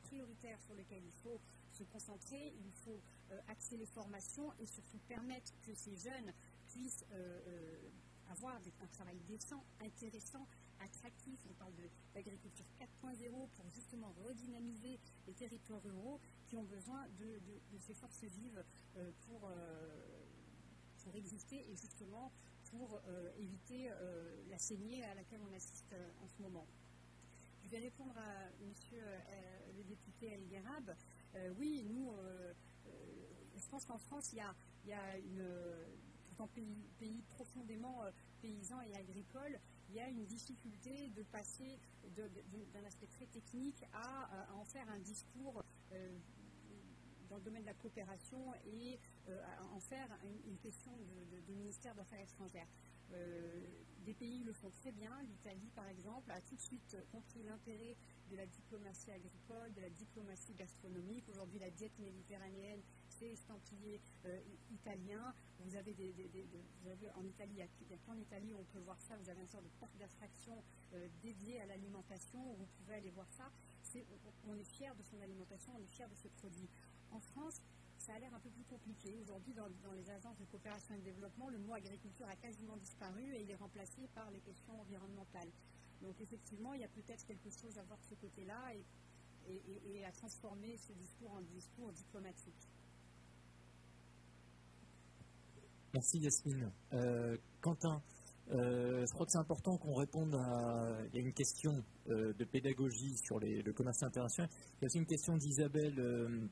prioritaire sur lequel il faut se concentrer, il faut axer les formations et surtout permettre que ces jeunes puissent avoir un travail décent, intéressant, attractif. On parle d'agriculture 4.0 pour justement redynamiser les territoires ruraux qui ont besoin de ces forces vives pour exister et justement pour éviter la saignée à laquelle on assiste en ce moment. Je vais répondre à monsieur le député El Guerab. Oui, nous, je pense qu'en France, il y a tout en pays profondément paysan et agricole, il y a une difficulté de passer d'un aspect très technique à en faire un discours dans le domaine de la coopération et en faire une question de ministère d'Affaires étrangères. Des pays le font très bien. L'Italie, par exemple, a tout de suite compris l'intérêt de la diplomatie agricole, de la diplomatie gastronomique. Aujourd'hui, la diète méditerranéenne, c'est estampillé italien. Vous avez en Italie, il y a qu'en Italie on peut voir ça. Vous avez une sorte de parc d'attraction dédié à l'alimentation où vous pouvez aller voir ça. On est fiers de son alimentation, on est fiers de ses produits. En France, ça a l'air un peu plus compliqué. Aujourd'hui, dans les agences de coopération et de développement, le mot agriculture a quasiment disparu et il est remplacé par les questions environnementales. Donc effectivement, il y a peut-être quelque chose à voir de ce côté-là et à transformer ce discours en discours diplomatique. Merci Yasmine. Quentin, je crois que c'est important qu'on réponde à... Il y a une question de pédagogie sur le commerce international. Il y a aussi une question d'Isabelle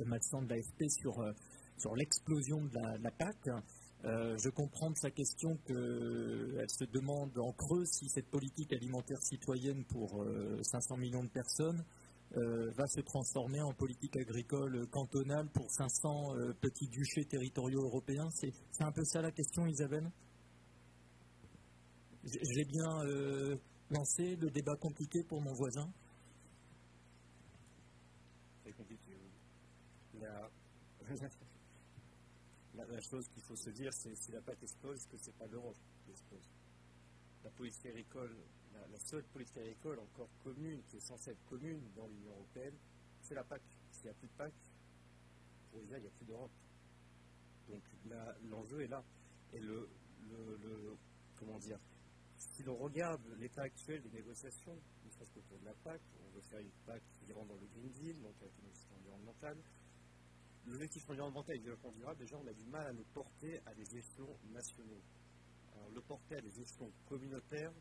Masson de l'AFP sur l'explosion de la PAC. Je comprends de sa question qu'elle se demande en creux si cette politique alimentaire citoyenne pour 500 millions de personnes va se transformer en politique agricole cantonale pour 500 petits duchés territoriaux européens. C'est un peu ça la question, Isabelle? J'ai bien lancé le débat compliqué pour mon voisin? C'est compliqué, oui. La chose qu'il faut se dire, c'est si la PAC explose, que ce n'est pas l'Europe qui explose. La politique agricole, la seule politique agricole encore commune, qui est censée être commune dans l'Union européenne, c'est la PAC. S'il n'y a plus de PAC, pour dire, il n'y a plus d'Europe. Donc l'enjeu est là. Et comment dire, si l'on regarde l'état actuel des négociations, ne serait-ce qu'autour de la PAC, on veut faire une PAC qui rentre dans le Green Deal, donc avec une objectif environnemental. L'objectif environnemental et le développement durable, déjà, on a du mal à le porter à des échelons nationaux. Alors, le porter à des échelons communautaires,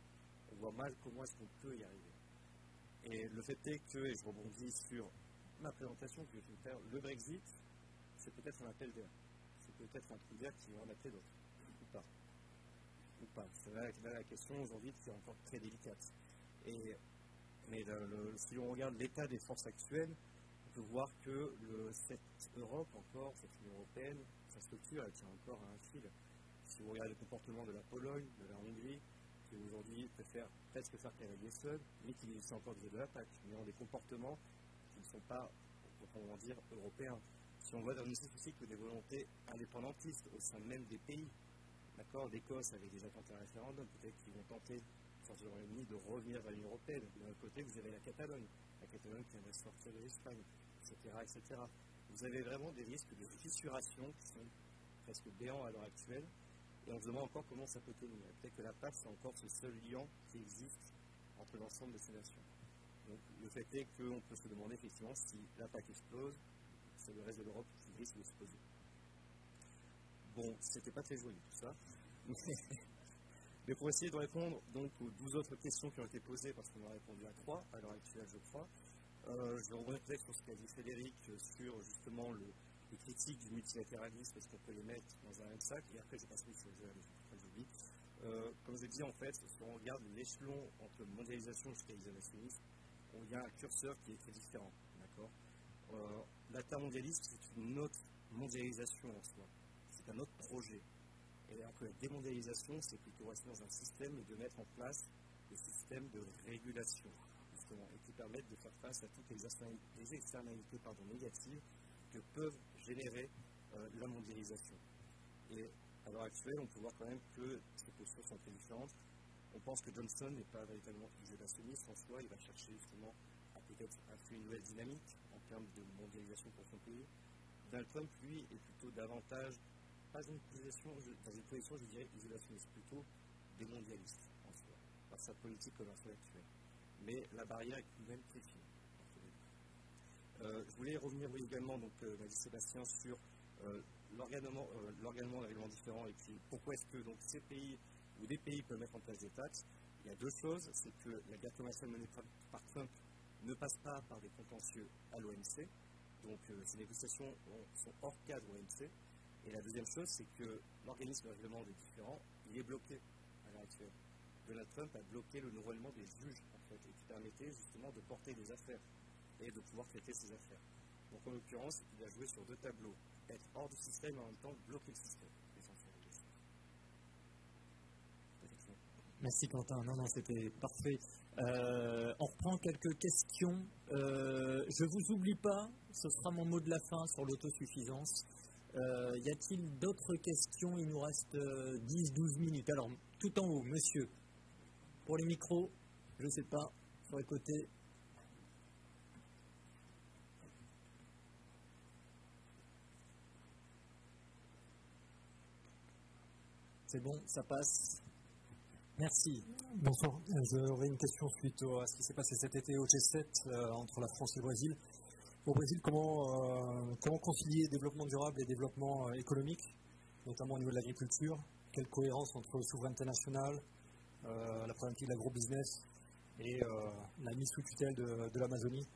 on voit mal comment est-ce qu'on peut y arriver. Et le fait est que, et je rebondis sur ma présentation que je vais faire, le Brexit, c'est peut-être un appel d'air. C'est peut-être un trou d'air qui va en appeler d'autres. Ou pas. Ou pas. C'est là la question aujourd'hui qui est encore très délicate. Mais si on regarde l'état des forces actuelles, on peut voir que cette Europe encore, cette Union européenne, sa structure, elle tient encore à un fil. Si vous regardez le comportement de la Pologne, de la Hongrie, qui aujourd'hui préfèrent presque faire cavalier seul, mais qui sont encore de la PAC, mais ont des comportements qui ne sont pas, comment dire, européens. Si on voit dans une aussi que des volontés indépendantistes au sein même des pays, d'accord, l'Écosse avait déjà tenté un référendum, peut-être qu'ils vont tenter, sans le Royaume-Uni, de revenir vers l'Union européenne. De l'autre côté, vous avez la Catalogne qui aimerait sortir de l'Espagne, etc. Vous avez vraiment des risques de fissuration qui sont presque béants à l'heure actuelle, et on se demande encore comment ça peut tenir. Peut-être que la PAC, c'est encore ce seul lien qui existe entre l'ensemble de ces nations. Donc le fait est qu'on peut se demander effectivement si la PAC explose, c'est le reste de l'Europe qui risque de se poser. Bon, c'était pas très joli tout ça. Mais pour essayer de répondre donc aux 12 autres questions qui ont été posées, parce qu'on a répondu à 3 à l'heure actuelle, je crois, je vais revenir peut-être sur ce qu'a dit Frédéric sur justement les critiques du multilatéralisme, est-ce qu'on peut les mettre dans un même sac, et après je passe sur les j'oublie. Comme je dis, en fait, si on regarde l'échelon entre mondialisation jusqu'à isolationnisme, il y a un curseur qui est très différent. D'accord. L'intermondialisme, c'est une autre mondialisation en soi. C'est un autre projet. Et alors que la démondialisation, c'est plutôt rester dans un système et de mettre en place des systèmes de régulation, justement, et qui permettent de faire face à toutes les externalités négatives que peuvent générer la mondialisation. Et à l'heure actuelle, on peut voir quand même que ces postures sont très différentes. On pense que Johnson n'est pas véritablement isolationniste en soi, il va chercher justement à peut-être créer une nouvelle dynamique en termes de mondialisation pour son pays. Donald Trump, lui, est plutôt davantage, pas dans une position, je dirais, isolationniste, plutôt démondialiste en soi, par sa politique commerciale actuelle. Mais la barrière est tout de même très fine. Je voulais revenir également, donc, m'a dit Sébastien, sur l'organement est réellement différent. Et puis, pourquoi est-ce que donc, ces pays ou des pays peuvent mettre en place des taxes? Il y a deux choses. C'est que la guerre commerciale menée par Trump ne passe pas par des contentieux à l'OMC. Donc, ces négociations sont hors cadre OMC. Et la deuxième chose, c'est que l'organisme de règlement des différends, il est bloqué à l'heure actuelle. Donald Trump a bloqué le renouvellement des juges, en fait, et qui permettait justement de porter des affaires et de pouvoir traiter ces affaires. Donc, en l'occurrence, il a joué sur deux tableaux. Être hors du système et en même temps bloquer le système. Merci Quentin. Non, c'était parfait. On reprend quelques questions. Je ne vous oublie pas, ce sera mon mot de la fin sur l'autosuffisance. Y a-t-il d'autres questions? Il nous reste 10-12 minutes. Alors, tout en haut, monsieur. Pour les micros, je ne sais pas, sur les côtés. C'est bon, ça passe. Merci. Bonsoir. J'aurais une question suite à ce qui s'est passé cet été au G7 entre la France et le Brésil. Au Brésil, comment concilier développement durable et développement économique, notamment au niveau de l'agriculture? Quelle cohérence entre souveraineté nationale, la problématique de l'agrobusiness et la mise sous tutelle de l'Amazonie?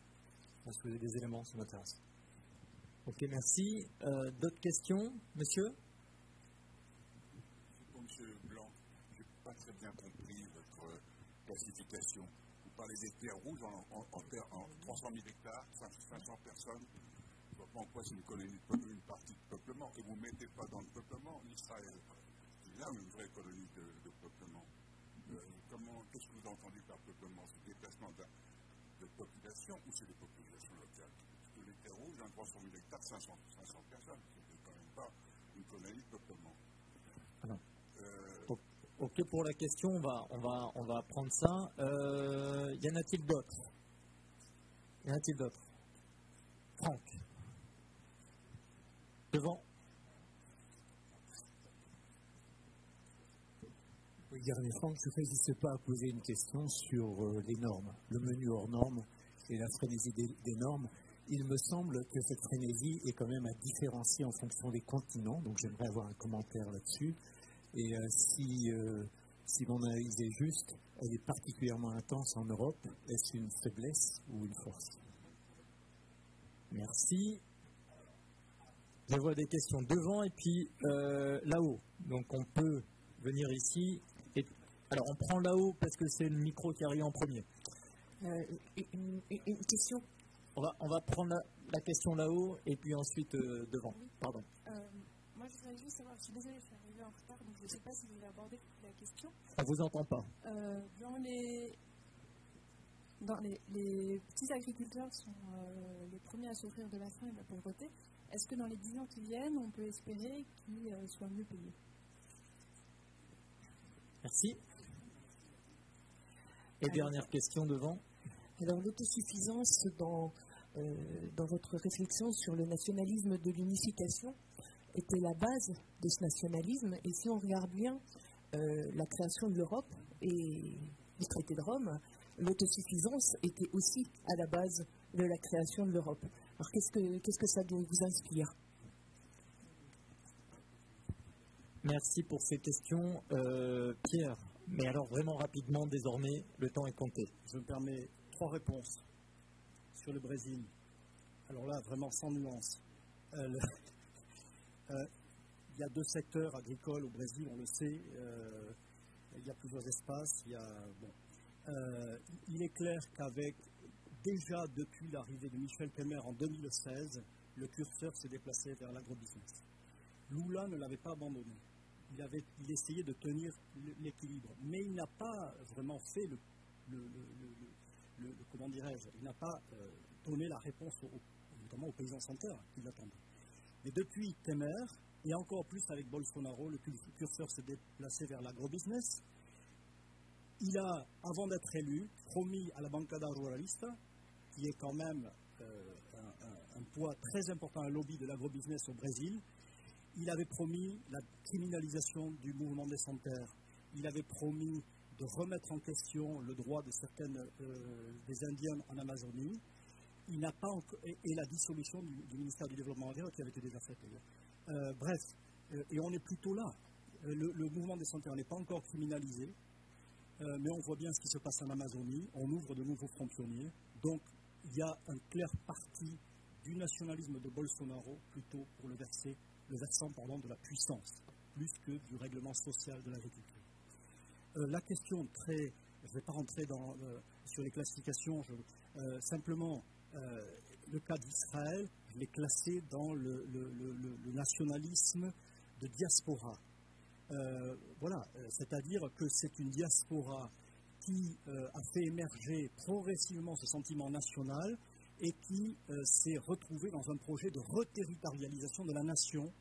Est-ce que vous avez des éléments? Ça m'intéresse. Ok, merci. D'autres questions, monsieur? Monsieur Blanc, je n'ai pas très bien compris votre classification. Vous parlez des terres rouges en 300 000 hectares, 500 personnes. Je ne vois pas en quoi c'est une partie de peuplement. Et vous ne mettez pas dans le peuplement l'Israël. C'est là une vraie colonie de peuplement. Qu'est-ce que vous entendez par peuplement? C'est le déplacement de population ou c'est des populations locales? Parce que les terres rouges, 300 000 hectares, 500 personnes, c'est quand même pas une colonie de peuplement. Alors. Ok pour la question, on va prendre ça. Y en a-t-il d'autres? Franck. Devant. Oui, Garnier Franck, je n'hésite pas à poser une question sur les normes, le menu hors normes et la frénésie des normes. Il me semble que cette frénésie est quand même à différencier en fonction des continents, donc j'aimerais avoir un commentaire là-dessus. Et si mon analyse est juste, elle est particulièrement intense en Europe. Est-ce une faiblesse ou une force? Merci. Je vois des questions devant et puis là-haut. Donc on peut venir ici. Alors on prend là-haut parce que c'est le micro qui arrive en premier. Une question. On va prendre la question là-haut et puis ensuite devant. Oui. Pardon. Moi, je voudrais juste savoir, je suis désolée, je suis arrivée en retard, donc je ne sais pas si vous avez abordé la question. On ne vous entend pas. Dans les petits agriculteurs sont les premiers à souffrir de la faim et de la pauvreté. Est-ce que dans les 10 ans qui viennent, on peut espérer qu'ils soient mieux payés? Merci. Et dernière question devant. Alors, l'autosuffisance dans votre réflexion sur le nationalisme de l'unification était la base de ce nationalisme. Et si on regarde bien la création de l'Europe et du traité de Rome, l'autosuffisance était aussi à la base de la création de l'Europe. Alors qu'est-ce que ça vous inspire? Merci pour ces questions, Pierre. Mais alors vraiment rapidement, désormais, le temps est compté. Je me permets 3 réponses sur le Brésil. Alors là, vraiment sans nuance. Il y a 2 secteurs agricoles au Brésil, on le sait. Il y a plusieurs espaces. Il est clair qu'avec, déjà depuis l'arrivée de Michel Temer en 2016, le curseur s'est déplacé vers l'agrobusiness. Lula ne l'avait pas abandonné. Il essayait de tenir l'équilibre. Mais il n'a pas vraiment fait comment dirais-je, il n'a pas donné la réponse notamment aux paysans sans terre qui l'attendaient. Mais depuis Temer, et encore plus avec Bolsonaro, le curseur s'est déplacé vers l'agrobusiness. Il a, avant d'être élu, promis à la Bancada Ruralista, qui est quand même un poids très important, un lobby de l'agrobusiness au Brésil. Il avait promis la criminalisation du mouvement des sans-terre. Il avait promis de remettre en question le droit de certaines des Indiens en Amazonie. Il n'a pas et la dissolution du ministère du Développement agricole qui avait été déjà faite d'ailleurs. Bref, et on est plutôt là. Le mouvement des sans-terre n'est pas encore criminalisé, mais on voit bien ce qui se passe en Amazonie. On ouvre de nouveaux fronts pionniers. Donc, il y a un clair parti du nationalisme de Bolsonaro plutôt pour le versant de la puissance, plus que du règlement social de l'agriculture. La question je ne vais pas rentrer sur les classifications, simplement le cas d'Israël, je l'ai classé dans le nationalisme de diaspora. C'est-à-dire que c'est une diaspora qui a fait émerger progressivement ce sentiment national et qui s'est retrouvée dans un projet de reterritorialisation de la nation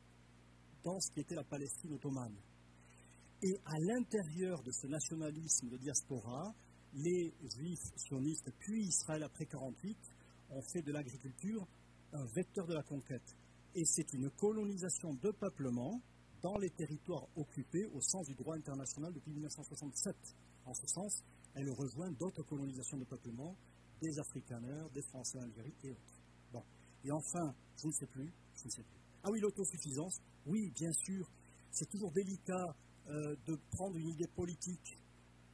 dans ce qui était la Palestine ottomane. Et à l'intérieur de ce nationalisme de diaspora, les Juifs sionistes, puis Israël après 1948, ont fait de l'agriculture un vecteur de la conquête. Et c'est une colonisation de peuplement dans les territoires occupés au sens du droit international depuis 1967. En ce sens, elle rejoint d'autres colonisations de peuplement, des Afrikaners, des Français en Algérie et autres. Bon. Et enfin, je ne sais plus. Ah oui, l'autosuffisance. Oui, bien sûr, c'est toujours délicat de prendre une idée politique.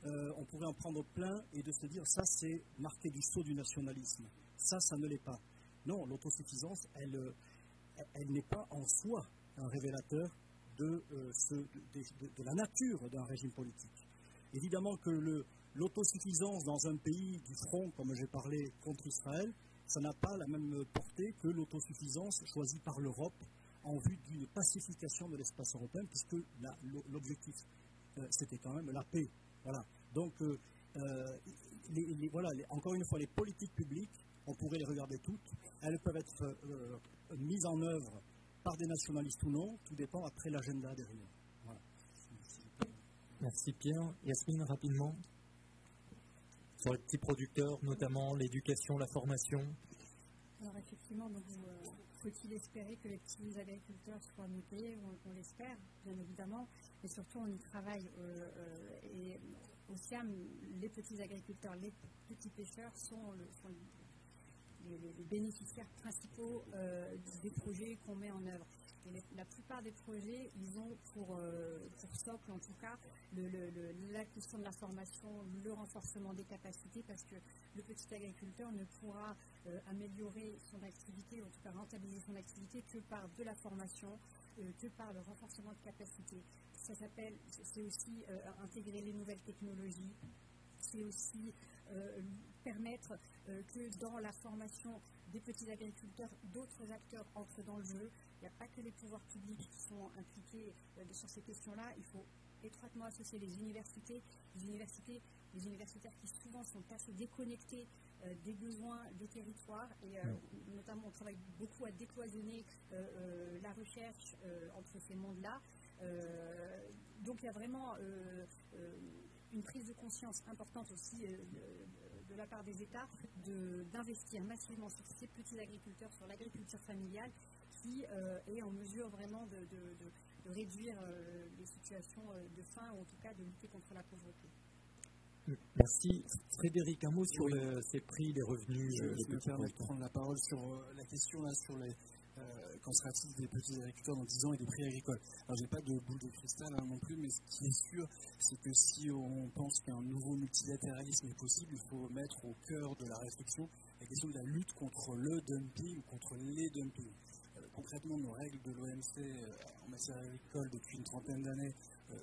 On pourrait en prendre plein et de se dire ça, c'est marqué du sceau du nationalisme. Ça ne l'est pas. Non, l'autosuffisance, elle n'est pas en soi un révélateur de la nature d'un régime politique. Évidemment que l'autosuffisance dans un pays du front, comme j'ai parlé, contre Israël, ça n'a pas la même portée que l'autosuffisance choisie par l'Europe en vue d'une pacification de l'espace européen, puisque l'objectif, c'était quand même la paix. Voilà. Donc, encore une fois, les politiques publiques, on pourrait les regarder toutes, elles peuvent être mises en œuvre par des nationalistes ou non, tout dépend après l'agenda derrière. Voilà. Merci Pierre. Yasmine, rapidement, sur les petits producteurs, notamment l'éducation, la formation. Alors effectivement, faut-il espérer que les petits agriculteurs soient mutés, on l'espère, bien évidemment, mais surtout on y travaille. Et au SIAM, les petits agriculteurs, les petits pêcheurs sont les bénéficiaires principaux des projets qu'on met en œuvre. Et la plupart des projets, ils ont pour socle, en tout cas, la question de la formation, le renforcement des capacités, parce que le petit agriculteur ne pourra améliorer son activité, en tout cas rentabiliser son activité, que par de la formation, que par le renforcement de capacités. C'est aussi intégrer les nouvelles technologies, c'est aussi permettre que dans la formation des petits agriculteurs, d'autres acteurs entrent dans le jeu. Il n'y a pas que les pouvoirs publics qui sont impliqués sur ces questions-là. Il faut étroitement associer les universités, les universitaires qui souvent sont assez déconnectés des besoins des territoires. Et notamment, on travaille beaucoup à décloisonner la recherche entre ces mondes-là. Donc il y a vraiment une prise de conscience importante aussi de la part des États d'investir massivement sur ces petits agriculteurs, sur l'agriculture familiale qui est en mesure vraiment de réduire les situations de faim ou en tout cas de lutter contre la pauvreté. Merci. Frédéric, un mot sur ces prix, les revenus. Je me permets de prendre la parole sur la question là, sur les qu'en sera-t-il des petits agriculteurs dans 10 ans et des prix agricoles. Alors, j'ai pas de boule de cristal non plus, mais ce qui est sûr, c'est que si on pense qu'un nouveau multilatéralisme est possible, il faut mettre au cœur de la réflexion la question de la lutte contre le dumping ou contre les dumpings. Concrètement, nos règles de l'OMC en matière agricole depuis une trentaine d'années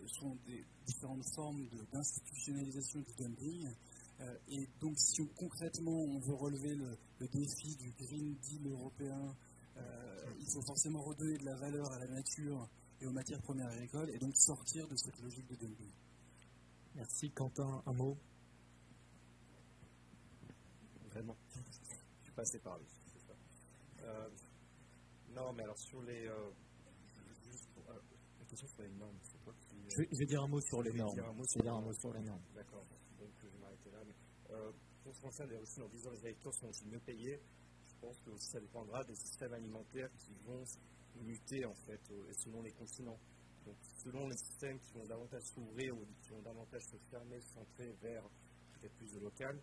sont des différentes formes d'institutionnalisation du dumping. Et donc, si concrètement on veut relever le défi du Green Deal européen, il faut forcément redonner de la valeur à la nature et aux matières premières agricoles et donc sortir de cette logique de dumping. Merci. Quentin, un mot. Vraiment, je suis passé par là. C'est ça. Non, mais alors sur les... la question sur les normes, c'est quoi qui... Je vais dire un mot sur les normes. D'accord, donc je vais m'arrêter là. Mais, pour ce qui concerne aussi en disant les agriculteurs sont aussi mieux payés, je pense que ça dépendra des systèmes alimentaires qui vont muter en fait selon les continents. Donc selon les systèmes qui vont davantage s'ouvrir ou qui vont davantage se fermer, se centrer vers peut-être plus de local,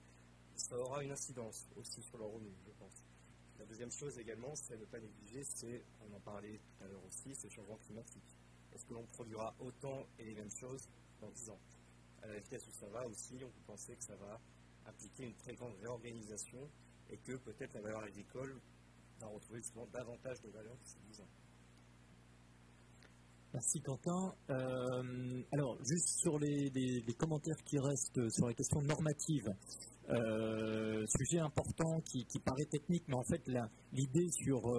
ça aura une incidence aussi sur leur revenu, je pense. La deuxième chose également, c'est à ne pas négliger, on en parlait tout à l'heure aussi, c'est le changement climatique. Est-ce que l'on produira autant et les mêmes choses dans 10 ans? À la vitesse où ça va aussi, on peut penser que ça va impliquer une très grande réorganisation et que peut-être la valeur agricole va retrouver souvent davantage de valeur d'ici 10 ans. Merci Quentin. Alors, juste sur les commentaires qui restent sur la question normative, sujet important qui paraît technique, mais en fait l'idée sur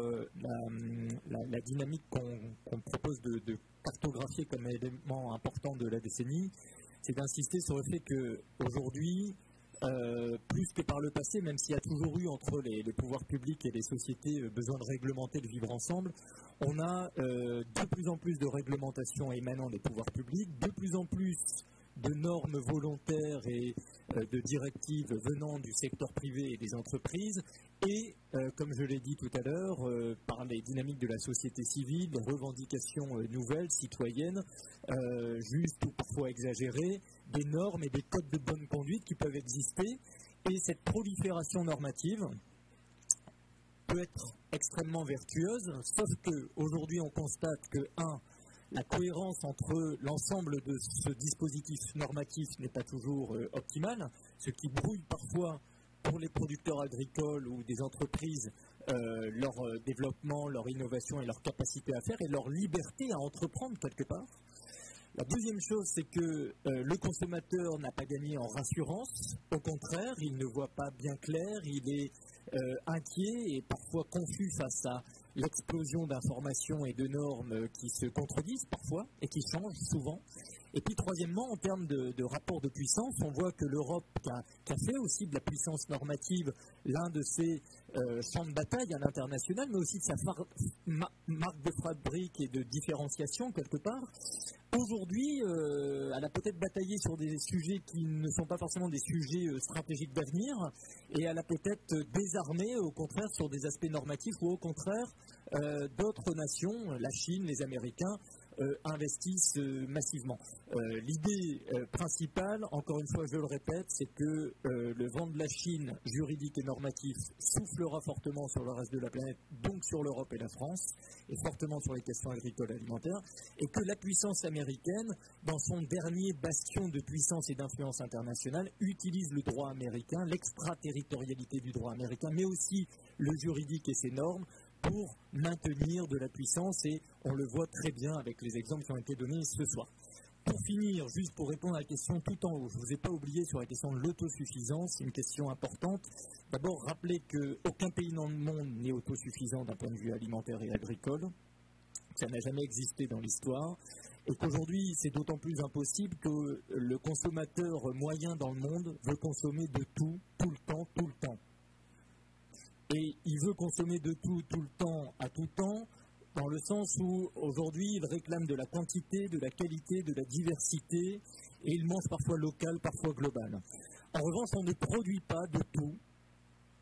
la dynamique qu'on propose de cartographier comme élément important de la décennie, c'est d'insister sur le fait qu'aujourd'hui, plus que par le passé, même s'il y a toujours eu entre les pouvoirs publics et les sociétés besoin de réglementer, de vivre ensemble, on a de plus en plus de réglementations émanant des pouvoirs publics, de plus en plus de normes volontaires et de directives venant du secteur privé et des entreprises, et, comme je l'ai dit tout à l'heure, par les dynamiques de la société civile, les revendications nouvelles, citoyennes, justes ou parfois exagérées, des normes et des codes de bonne conduite qui peuvent exister, et cette prolifération normative peut être extrêmement vertueuse, sauf qu'aujourd'hui on constate que, la cohérence entre l'ensemble de ce dispositif normatif n'est pas toujours optimale, ce qui brouille parfois pour les producteurs agricoles ou des entreprises leur développement, leur innovation et leur capacité à faire et leur liberté à entreprendre quelque part. La deuxième chose, c'est que le consommateur n'a pas gagné en rassurance. Au contraire, il ne voit pas bien clair, il est inquiet et parfois confus face à l'explosion d'informations et de normes qui se contredisent parfois et qui changent souvent. Et puis troisièmement, en termes de rapport de puissance, on voit que l'Europe, qui a fait aussi de la puissance normative l'un de ses champs de bataille à l'international, mais aussi de sa marque de fabrique et de différenciation quelque part, aujourd'hui, elle a peut-être bataillé sur des sujets qui ne sont pas forcément des sujets stratégiques d'avenir, et elle a peut-être désarmé, au contraire, sur des aspects normatifs, ou au contraire, d'autres nations, la Chine, les Américains, investissent massivement. L'idée principale, encore une fois je le répète, c'est que le vent de la Chine juridique et normatif soufflera fortement sur le reste de la planète, donc sur l'Europe et la France, et fortement sur les questions agricoles et alimentaires, et que la puissance américaine, dans son dernier bastion de puissance et d'influence internationale, utilise le droit américain, l'extraterritorialité du droit américain, mais aussi le juridique et ses normes, pour maintenir de la puissance, et on le voit très bien avec les exemples qui ont été donnés ce soir. Pour finir, juste pour répondre à la question tout en haut, je ne vous ai pas oublié sur la question de l'autosuffisance, c'est une question importante. D'abord, rappelez qu'aucun pays dans le monde n'est autosuffisant d'un point de vue alimentaire et agricole. Ça n'a jamais existé dans l'histoire. Et qu'aujourd'hui, c'est d'autant plus impossible que le consommateur moyen dans le monde veut consommer de tout, tout le temps, tout le temps. Et il veut consommer de tout, tout le temps, à tout temps, dans le sens où aujourd'hui il réclame de la quantité, de la qualité, de la diversité, et il mange parfois local, parfois global. En revanche, on ne produit pas de tout,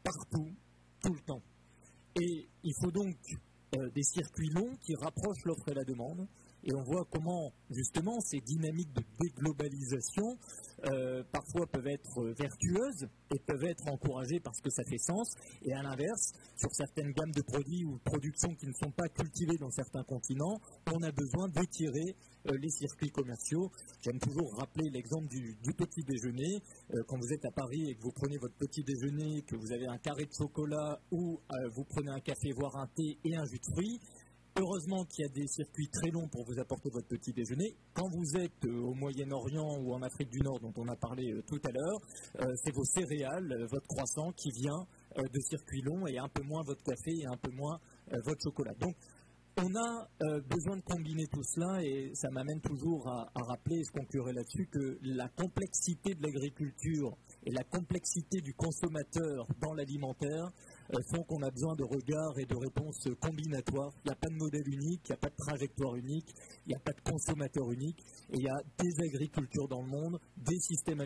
partout, tout le temps. Et il faut donc des circuits longs qui rapprochent l'offre et la demande. Et on voit comment, justement, ces dynamiques de déglobalisation parfois peuvent être vertueuses et peuvent être encouragées parce que ça fait sens. Et à l'inverse, sur certaines gammes de produits ou de productions qui ne sont pas cultivées dans certains continents, on a besoin d'étirer les circuits commerciaux. J'aime toujours rappeler l'exemple du petit déjeuner. Quand vous êtes à Paris et que vous prenez votre petit déjeuner, que vous avez un carré de chocolat ou vous prenez un café, voire un thé et un jus de fruits, heureusement qu'il y a des circuits très longs pour vous apporter votre petit déjeuner. Quand vous êtes au Moyen-Orient ou en Afrique du Nord, dont on a parlé tout à l'heure, c'est vos céréales, votre croissant qui vient de circuits longs, et un peu moins votre café et un peu moins votre chocolat. Donc, on a besoin de combiner tout cela, et ça m'amène toujours à rappeler, et je conclurai là-dessus, que la complexité de l'agriculture et la complexité du consommateur dans l'alimentaire font qu'on a besoin de regards et de réponses combinatoires. Il n'y a pas de modèle unique, il n'y a pas de trajectoire unique, il n'y a pas de consommateur unique, et il y a des agricultures dans le monde, des systèmes alimentaires